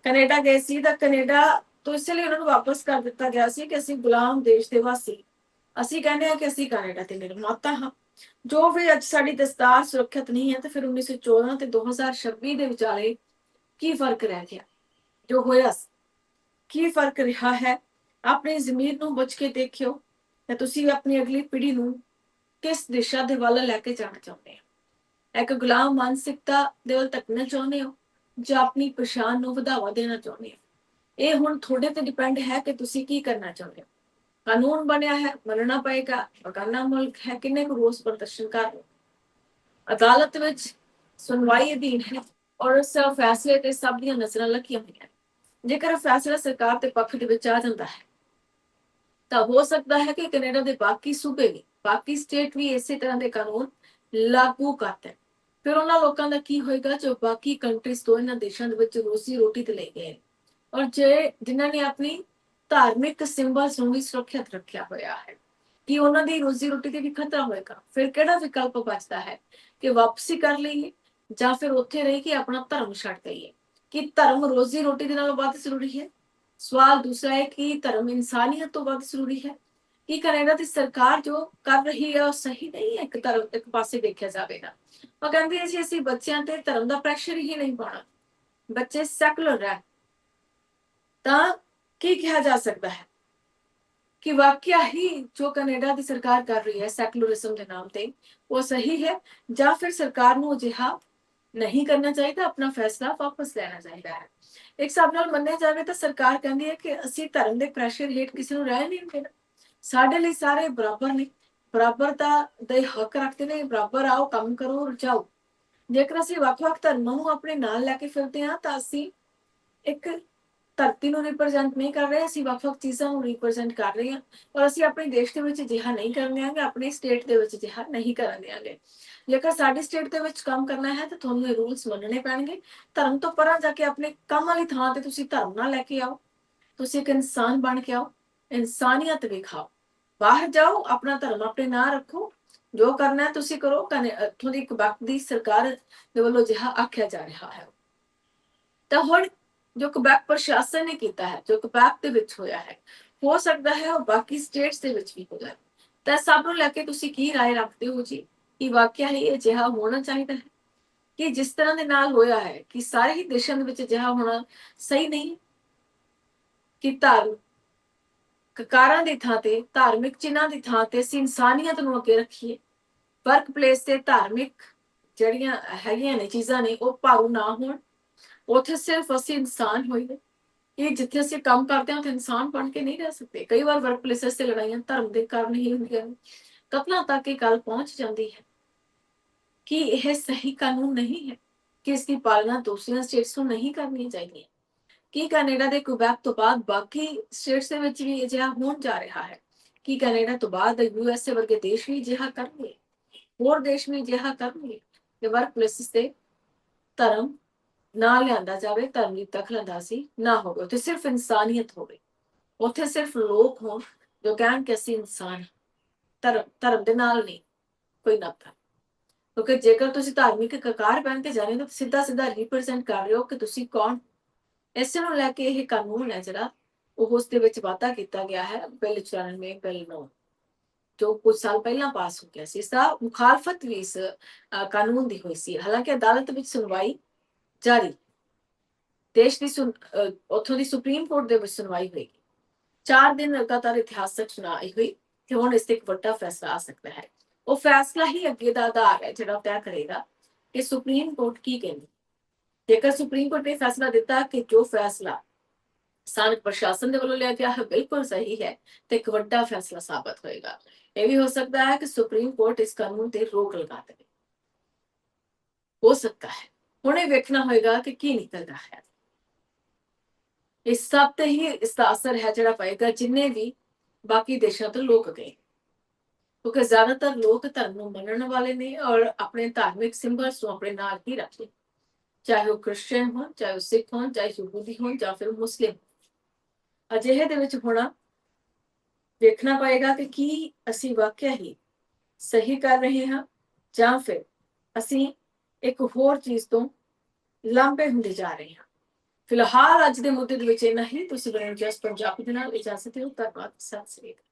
S1: ਕੈਨੇਡਾ ਗਏ ਸੀ, ਤਾਂ ਕੈਨੇਡਾ ਤੋਂ ਇਸ ਲਈ ਉਹਨਾਂ ਨੂੰ ਵਾਪਸ ਕਰ ਦਿੱਤਾ ਗਿਆ ਸੀ ਕਿ ਅਸੀਂ ਗੁਲਾਮ ਦੇਸ਼ ਦੇ ਵਾਸੀ। ਅਸੀਂ ਕਹਿੰਦੇ ਹਾਂ ਕਿ ਅਸੀਂ ਕੈਨੇਡਾ ਦੇ ਨਿਰਮਾਤਾ ਹਾਂ। ਜੋ ਵੀ ਅੱਜ ਸਾਡੀ ਦਸਤਾਰ ਸੁਰੱਖਿਅਤ ਨਹੀਂ ਹੈ, ਤੇ ਫਿਰ 1914 ਤੇ 2026 ਦੇ ਵਿਚਾਲੇ ਕੀ ਫਰਕ ਰਹਿ ਗਿਆ? ਜੋ ਹੋਇਆ ਕੀ ਫਰਕ ਰਿਹਾ ਹੈ? ਆਪਣੀ ਜ਼ਮੀਰ ਨੂੰ ਬੁੱਝ ਕੇ ਦੇਖਿਓ ਤੇ ਤੁਸੀਂ ਆਪਣੀ ਅਗਲੀ ਪੀੜ੍ਹੀ ਨੂੰ ਕਿਸ ਦਿਸ਼ਾ ਦੇ ਵੱਲ ਲੈ ਕੇ ਜਾਣਾ ਚਾਹੁੰਦੇ ਹੋ? ਇੱਕ ਗੁਲਾਮ ਮਾਨਸਿਕਤਾ ਦੇ ਵੱਲ ਧੱਕਣਾ ਚਾਹੁੰਦੇ ਹੋ ਜਾਂ ਆਪਣੀ ਪਛਾਣ ਨੂੰ ਵਧਾਵਾ ਦੇਣਾ ਚਾਹੁੰਦੇ ਹੋ? ਇਹ ਹੁਣ ਤੁਹਾਡੇ ਤੇ ਡਿਪੈਂਡ ਹੈ ਕਿ ਤੁਸੀਂ ਕੀ ਕਰਨਾ ਚਾਹੁੰਦੇ ਹੋ। ਕਾਨੂੰਨ ਬਣਿਆ ਹੈ, ਮੰਨਣਾ ਪਏਗਾ। ਬਗਾਨਾ ਮੁਲਕ ਹੈ, ਕਿੰਨੇ ਕੁ ਰੋਸ ਪ੍ਰਦਰਸ਼ਨ ਕਰ ਰਹੇ? ਅਦਾਲਤ ਵਿੱਚ ਸੁਣਵਾਈ ਅਧੀਨ ਹੈ ਔਰ ਉਸ ਫੈਸਲੇ ਤੇ ਸਭ ਦੀਆਂ ਨਜ਼ਰਾਂ ਲੱਗੀਆਂ ਹੋਈਆਂ। ਜੇਕਰ ਫੈਸਲਾ ਸਰਕਾਰ ਦੇ ਪੱਖ ਦੇ ਵਿੱਚ ਆ ਜਾਂਦਾ ਹੈ, ਤਾਂ ਹੋ ਸਕਦਾ ਹੈ ਕਿ ਕੈਨੇਡਾ ਦੇ ਬਾਕੀ ਸੂਬੇ ਵੀ, ਬਾਕੀ ਸਟੇਟ ਵੀ ਇਸੇ ਤਰ੍ਹਾਂ ਦੇ ਕਾਨੂੰਨ ਲਾਗੂ ਕਰਦੇ। ਫਿਰ ਉਹਨਾਂ ਲੋਕਾਂ ਦਾ ਕੀ ਹੋਏਗਾ ਜੋ ਬਾਕੀ ਕੰਟਰੀਜ਼ ਤੋਂ ਇਹਨਾਂ ਦੇਸ਼ਾਂ ਦੇ ਵਿੱਚ ਰੋਜ਼ੀ ਰੋਟੀ ਤੇ ਲੈ ਗਏ, ਔਰ ਜਿਨ੍ਹਾਂ ਨੇ ਆਪਣੀ ਧਾਰਮਿਕ ਸਿੰਬਲਸ ਨੂੰ ਵੀ ਸੁਰੱਖਿਅਤ ਰੱਖਿਆ ਹੋਇਆ ਹੈ, ਕਿ ਉਹਨਾਂ ਦੀ ਰੋਜ਼ੀ ਰੋਟੀ ਤੇ ਵੀ ਖਤਰਾ ਹੋਏਗਾ। ਫਿਰ ਕਿਹੜਾ ਵਿਕਲਪ ਬਚਦਾ ਹੈ ਕਿ ਵਾਪਸੀ ਕਰ ਲਈਏ ਜਾਂ ਫਿਰ ਉੱਥੇ ਰਹਿ ਕੇ ਆਪਣਾ ਧਰਮ ਛੱਡ ਦਈਏ? ਕਿ ਧਰਮ ਰੋਜ਼ੀ ਰੋਟੀ ਦੇ ਨਾਲੋਂ ਵੱਧ ਜ਼ਰੂਰੀ ਹੈ? ਸਵਾਲ ਦੂਸਰਾ ਹੈ ਕਿ ਧਰਮ ਇਨਸਾਨੀਅਤ ਤੋਂ ਵੱਧ ਜ਼ਰੂਰੀ ਹੈ? ਕਿ ਕੈਨੇਡਾ ਦੀ ਸਰਕਾਰ ਜੋ ਕਰ ਰਹੀ ਹੈ ਉਹ ਸਹੀ ਨਹੀਂ ਹੈ? ਇੱਕ ਪਾਸੇ ਦੇਖਿਆ ਜਾਵੇਗਾ, ਉਹ ਕਹਿੰਦੀ ਹੈ ਜੀ ਅਸੀਂ ਬੱਚਿਆਂ ਤੇ ਧਰਮ ਦਾ ਪ੍ਰੈਸ਼ਰ ਹੀ ਨਹੀਂ ਪਾਉਣਾ, ਬੱਚੇ ਸੈਕੂਲਰ ਹੈ। ਤਾਂ ਕੀ ਕਿਹਾ ਜਾ ਸਕਦਾ ਹੈ ਕਿ ਵਾਕਿਆ ਹੀ ਜੋ ਕੈਨੇਡਾ ਦੀ ਸਰਕਾਰ ਕਰ ਰਹੀ ਹੈ ਸੈਕੂਲਰਿਜ਼ਮ ਦੇ ਨਾਮ ਤੇ, ਉਹ ਸਹੀ ਹੈ, ਜਾਂ ਫਿਰ ਸਰਕਾਰ ਨੂੰ ਅਜਿਹਾ ਨਹੀਂ ਕਰਨਾ ਚਾਹੀਦਾ, ਆਪਣਾ ਫੈਸਲਾ ਵਾਪਸ ਲੈਣਾ ਚਾਹੀਦਾ ਹੈ? ਇੱਕ ਹਿਸਾਬ ਨਾਲ ਮੰਨਿਆ ਜਾਵੇ ਤਾਂ ਸਰਕਾਰ ਕਹਿੰਦੀ ਹੈ ਕਿ ਅਸੀਂ ਧਰਮ ਦੇ ਪ੍ਰੈਸ਼ਰ ਹੇਠ ਕਿਸੇ ਨੂੰ ਰਹਿ ਨਹੀਂ ਦੇਣਾ, ਸਾਡੇ ਲਈ ਸਾਰੇ ਬਰਾਬਰ ਨੇ, ਬਰਾਬਰਤਾ ਦੇ ਹੱਕ ਰੱਖਦੇ ਨੇ, ਬਰਾਬਰ ਆਓ, ਕੰਮ ਕਰੋ, ਜਾਓ। ਜੇਕਰ ਅਸੀਂ ਵੱਖ-ਵੱਖ ਧਰਮਾਂ ਨੂੰ ਆਪਣੇ ਨਾਲ ਲੈ ਕੇ ਫਿਰਦੇ ਹਾਂ ਤਾਂ ਅਸੀਂ ਇੱਕ ਧਰਤੀ ਨੂੰ ਰਿਪਰੈਜ਼ੈਂਟ ਨਹੀਂ ਕਰ ਰਹੇ, ਅਸੀਂ ਵੱਖ-ਵੱਖ ਚੀਜ਼ਾਂ ਨੂੰ ਰਿਪਰੈਜ਼ੈਂਟ ਕਰ ਰਹੇ ਹਾਂ। ਔਰ ਅਸੀਂ ਆਪਣੇ ਦੇਸ਼ ਦੇ ਵਿੱਚ ਅਜਿਹਾ ਨਹੀਂ ਕਰਨ ਦਿਆਂਗੇ, ਆਪਣੀ ਸਟੇਟ ਦੇ ਵਿੱਚ ਅਜਿਹਾ ਨਹੀਂ ਕਰਨ ਦਿਆਂਗੇ। ਜੇਕਰ ਸਾਡੀ ਸਟੇਟ ਦੇ ਵਿੱਚ ਕੰਮ ਕਰਨਾ ਹੈ ਤਾਂ ਤੁਹਾਨੂੰ ਇਹ ਰੂਲਸ ਮੰਨਣੇ ਪੈਣਗੇ। ਧਰਮ ਤੋਂ ਪਰਾਂ ਜਾ ਕੇ ਆਪਣੇ ਕੰਮ ਵਾਲੀ ਥਾਂ ਤੇ ਤੁਸੀਂ ਧਰਮ ਨਾ ਲੈ ਕੇ ਆਓ, ਤੁਸੀਂ ਇੱਕ ਇਨਸਾਨ ਬਣ ਕੇ ਆਓ, ਇਨਸਾਨੀਅਤ ਵਿਖਾਓ। ਬਾਹਰ ਜਾਓ, ਆਪਣਾ ਧਰਮ ਆਪਣੇ ਨਾਂ ਰੱਖੋ, ਜੋ ਕਰਨਾ ਤੁਸੀਂ ਕਰੋ। ਇੱਥੋਂ ਦੀ ਇੱਕ ਵਕਤ ਦੀ ਸਰਕਾਰ ਦੇ ਵੱਲੋਂ ਅਜਿਹਾ ਆਖਿਆ ਜਾ ਰਿਹਾ ਹੈ। ਤਾਂ ਹੁਣ ਜੋ ਕੁਬੈਕ ਪ੍ਰਸ਼ਾਸਨ ਨੇ ਕੀਤਾ ਹੈ, ਜੋ ਕੁਬੈਕ ਦੇ ਵਿੱਚ ਹੋਇਆ ਹੈ, ਹੋ ਸਕਦਾ ਹੈ ਉਹ ਬਾਕੀ ਸਟੇਟਸ ਦੇ ਵਿੱਚ ਵੀ ਹੋ ਜਾਏ। ਤਾਂ ਸਭ ਨੂੰ ਲੈ ਕੇ ਤੁਸੀਂ ਕੀ ਰਾਏ ਰੱਖਦੇ ਹੋ ਜੀ? ਕਿ ਵਾਕਿਆ ਹੀ ਅਜਿਹਾ ਹੋਣਾ ਚਾਹੀਦਾ ਹੈ ਕਿ ਜਿਸ ਤਰ੍ਹਾਂ ਦੇ ਨਾਲ ਹੋਇਆ ਹੈ ਕਿ ਸਾਰੇ ਹੀ ਦੇਸ਼ਾਂ ਦੇ ਵਿੱਚ ਅਜਿਹਾ ਹੋਣਾ ਸਹੀ ਨਹੀਂ, ਕਿ ਧਾਰਮਿਕ ਕਕਾਰਾਂ ਦੀ ਥਾਂ ਤੇ, ਧਾਰਮਿਕ ਚਿੰਨ੍ਹਾਂ ਦੀ ਥਾਂ ਤੇ ਅਸੀਂ ਇਨਸਾਨੀਅਤ ਨੂੰ ਅੱਗੇ ਰੱਖੀਏ। ਵਰਕ ਪਲੇਸ ਤੇ ਧਾਰਮਿਕ ਜਿਹੜੀਆਂ ਹੈਗੀਆਂ ਨੇ ਚੀਜ਼ਾਂ ਨੇ ਉਹ ਭਾਰੂ ਨਾ ਹੋਣ, ਉੱਥੇ ਸਿਰਫ ਅਸੀਂ ਇਨਸਾਨ ਹੋਈਏ। ਕਿ ਜਿੱਥੇ ਅਸੀਂ ਕੰਮ ਕਰਦੇ ਹਾਂ ਉੱਥੇ ਇਨਸਾਨ ਬਣ ਕੇ ਨਹੀਂ ਰਹਿ ਸਕਦੇ। ਕਈ ਵਾਰ ਵਰਕ ਪਲੇਸਿਸ ਤੇ ਲੜਾਈਆਂ ਧਰਮ ਦੇ ਕਾਰਨ ਹੀ ਹੁੰਦੀਆਂ ਨੇ, ਕਤਲਾਂ ਤੱਕ ਇਹ ਗੱਲ ਪਹੁੰਚ ਜਾਂਦੀ ਹੈ ਕਿ ਇਹ ਸਹੀ ਕਾਨੂੰਨ ਨਹੀਂ ਹੈ, ਕਿ ਇਸ ਦੀ ਪਾਲਣਾ ਦੂਸਰੀਆਂ ਸਟੇਟਸ ਨੂੰ ਨਹੀਂ ਕਰਨੀ ਚਾਹੀਦੀ ਹੈ। ਕੀ ਕੈਨੇਡਾ ਦੇ ਕੁਬੈਕ ਤੋਂ ਬਾਅਦ ਬਾਕੀ ਸਟੇਟਸ ਦੇ ਵਿੱਚ ਵੀ ਅਜਿਹਾ ਹੋਣ ਜਾ ਰਿਹਾ ਹੈ? ਕੀ ਕੈਨੇਡਾ ਤੋਂ ਬਾਅਦ USA ਵਰਗੇ ਦੇਸ਼ ਵੀ ਅਜਿਹਾ ਕਰਨਗੇ? ਹੋਰ ਦੇਸ਼ ਵੀ ਅਜਿਹਾ ਕਰਨਗੇ ਕਿ ਵਰਕ ਪਲੇਸਿਸ ਤੇ ਧਰਮ ਨਾ ਲਿਆਂਦਾ ਜਾਵੇ, ਧਰਮ ਦੀ ਦਖਲਅੰਦਾਜ਼ੀ ਨਾ ਹੋਵੇ, ਉੱਥੇ ਸਿਰਫ ਇਨਸਾਨੀਅਤ ਹੋਵੇ, ਉੱਥੇ ਸਿਰਫ ਲੋਕ ਹੋਣ ਜੋ ਕਹਿਣ ਕਿ ਅਸੀਂ ਇਨਸਾਨ ਹਾਂ, ਧਰਮ ਦੇ ਨਾਲ ਨਹੀਂ ਕੋਈ ਨਾਤਾ। ਕਿਉਂਕਿ ਜੇਕਰ ਤੁਸੀਂ ਧਾਰਮਿਕ ਕਕਾਰ ਬਣ ਕੇ ਜਾ ਰਹੇ ਹੋ ਤਾਂ ਸਿੱਧਾ ਸਿੱਧਾ ਰਿਪਰੈਜ਼ੈਂਟ ਕਰ ਰਹੇ ਹੋ ਕਿ ਤੁਸੀਂ ਕੌਣ। ਇਸੇ ਨੂੰ ਲੈ ਕੇ ਇਹ ਕਾਨੂੰਨ ਹੈ ਜਿਹੜਾ ਉਹ ਉਸ ਦੇ ਵਿੱਚ ਵਾਧਾ ਕੀਤਾ ਗਿਆ ਹੈ, ਬਿੱਲ 94 ਬਿੱਲ 9 ਜੋ ਕੁਝ ਸਾਲ ਪਹਿਲਾਂ ਪਾਸ ਹੋ ਗਿਆ ਸੀ। ਇਸ ਦਾ ਮੁਖਾਲਫਤ ਵੀ ਇਸ ਕਾਨੂੰਨ ਦੀ ਹੋਈ ਸੀ। ਹਾਲਾਂਕਿ ਅਦਾਲਤ ਵਿੱਚ ਸੁਣਵਾਈ ਜਾਰੀ, ਦੇਸ਼ ਦੀ ਉੱਥੋਂ ਦੀ ਸੁਪਰੀਮ ਕੋਰਟ ਦੇ ਵਿੱਚ ਸੁਣਵਾਈ ਹੋਏਗੀ। 4 ਦਿਨ ਲਗਾਤਾਰ ਇਤਿਹਾਸਕ ਸੁਣਵਾਈ ਹੋਈ ਤੇ ਹੁਣ ਇਸ ਤੇ ਇੱਕ ਵੱਡਾ ਫੈਸਲਾ ਆ ਸਕਦਾ ਹੈ। ਉਹ ਫੈਸਲਾ ਹੀ ਅੱਗੇ ਦਾ ਆਧਾਰ ਹੈ ਜਿਹੜਾ ਤੈਅ ਕਰੇਗਾ ਕਿ ਸੁਪਰੀਮ ਕੋਰਟ ਕੀ ਕਹਿੰਦੀ। ਜੇਕਰ ਸੁਪਰੀਮ ਕੋਰਟ ਨੇ ਫੈਸਲਾ ਦਿੱਤਾ ਕਿ ਜੋ ਫੈਸਲਾ ਸਥਾਨਕ ਪ੍ਰਸ਼ਾਸਨ ਦੇ ਵੱਲੋਂ ਲਿਆ ਗਿਆ ਹੈ ਬਿਲਕੁਲ ਸਹੀ ਹੈ, ਤੇ ਇੱਕ ਵੱਡਾ ਫੈਸਲਾ ਸਾਬਤ ਹੋਏਗਾ। ਇਹ ਵੀ ਹੋ ਸਕਦਾ ਹੈ ਕਿ ਸੁਪਰੀਮ ਕੋਰਟ ਇਸ ਕਾਨੂੰਨ ਤੇ ਰੋਕ ਲਗਾ ਦੇਵੇ, ਹੋ ਸਕਦਾ ਹੈ। ਹੁਣ ਇਹ ਵੇਖਣਾ ਹੋਏਗਾ ਕਿ ਕੀ ਨਿਕਲਦਾ ਹੈ। ਇਸ ਸਭ ਤੇ ਹੀ ਇਸ ਦਾ ਅਸਰ ਹੈ ਜਿਹੜਾ ਪਏਗਾ ਜਿੰਨੇ ਵੀ ਬਾਕੀ ਦੇਸ਼ਾਂ ਤੋਂ ਲੋਕ ਗਏ, ਕਿਉਂਕਿ ਜ਼ਿਆਦਾਤਰ ਲੋਕ ਧਰਮ ਨੂੰ ਮੰਨਣ ਵਾਲੇ ਨੇ ਔਰ ਆਪਣੇ ਧਾਰਮਿਕ ਸਿੰਬਲਸ ਨੂੰ ਆਪਣੇ ਨਾਲ ਹੀ ਰੱਖਦੇ, ਚਾਹੇ ਉਹ ਕ੍ਰਿਸਚੀਅਨ ਹੋਣ, ਚਾਹੇ ਉਹ ਸਿੱਖ ਹੋਣ, ਚਾਹੇ ਯਹੂਦੀ ਹੋਣ ਜਾਂ ਫਿਰ ਮੁਸਲਿਮ। ਅਜਿਹੇ ਦੇ ਵਿੱਚ ਹੋਣਾ ਵੇਖਣਾ ਪਏਗਾ ਕਿ ਕੀ ਅਸੀਂ ਵਾਕਿਆ ਹੀ ਸਹੀ ਕਰ ਰਹੇ ਹਾਂ ਜਾਂ ਫਿਰ ਅਸੀਂ ਇੱਕ ਹੋਰ ਚੀਜ਼ ਤੋਂ ਲਾਂਭੇ ਹੁੰਦੇ ਜਾ ਰਹੇ ਹਾਂ। ਫਿਲਹਾਲ ਅੱਜ ਦੇ ਮੁੱਦੇ ਦੇ ਵਿੱਚ ਇੰਨਾ ਹੀ। ਤੁਸੀਂ ਬਣੇ ਜਸ ਪੰਜਾਬੀ ਦੇ ਨਾਲ ਇਜਾਜ਼ਤ ਦਿਓ। ਧੰਨਵਾਦ, ਸਤਿ ਸ੍ਰੀ ਅਕਾਲ।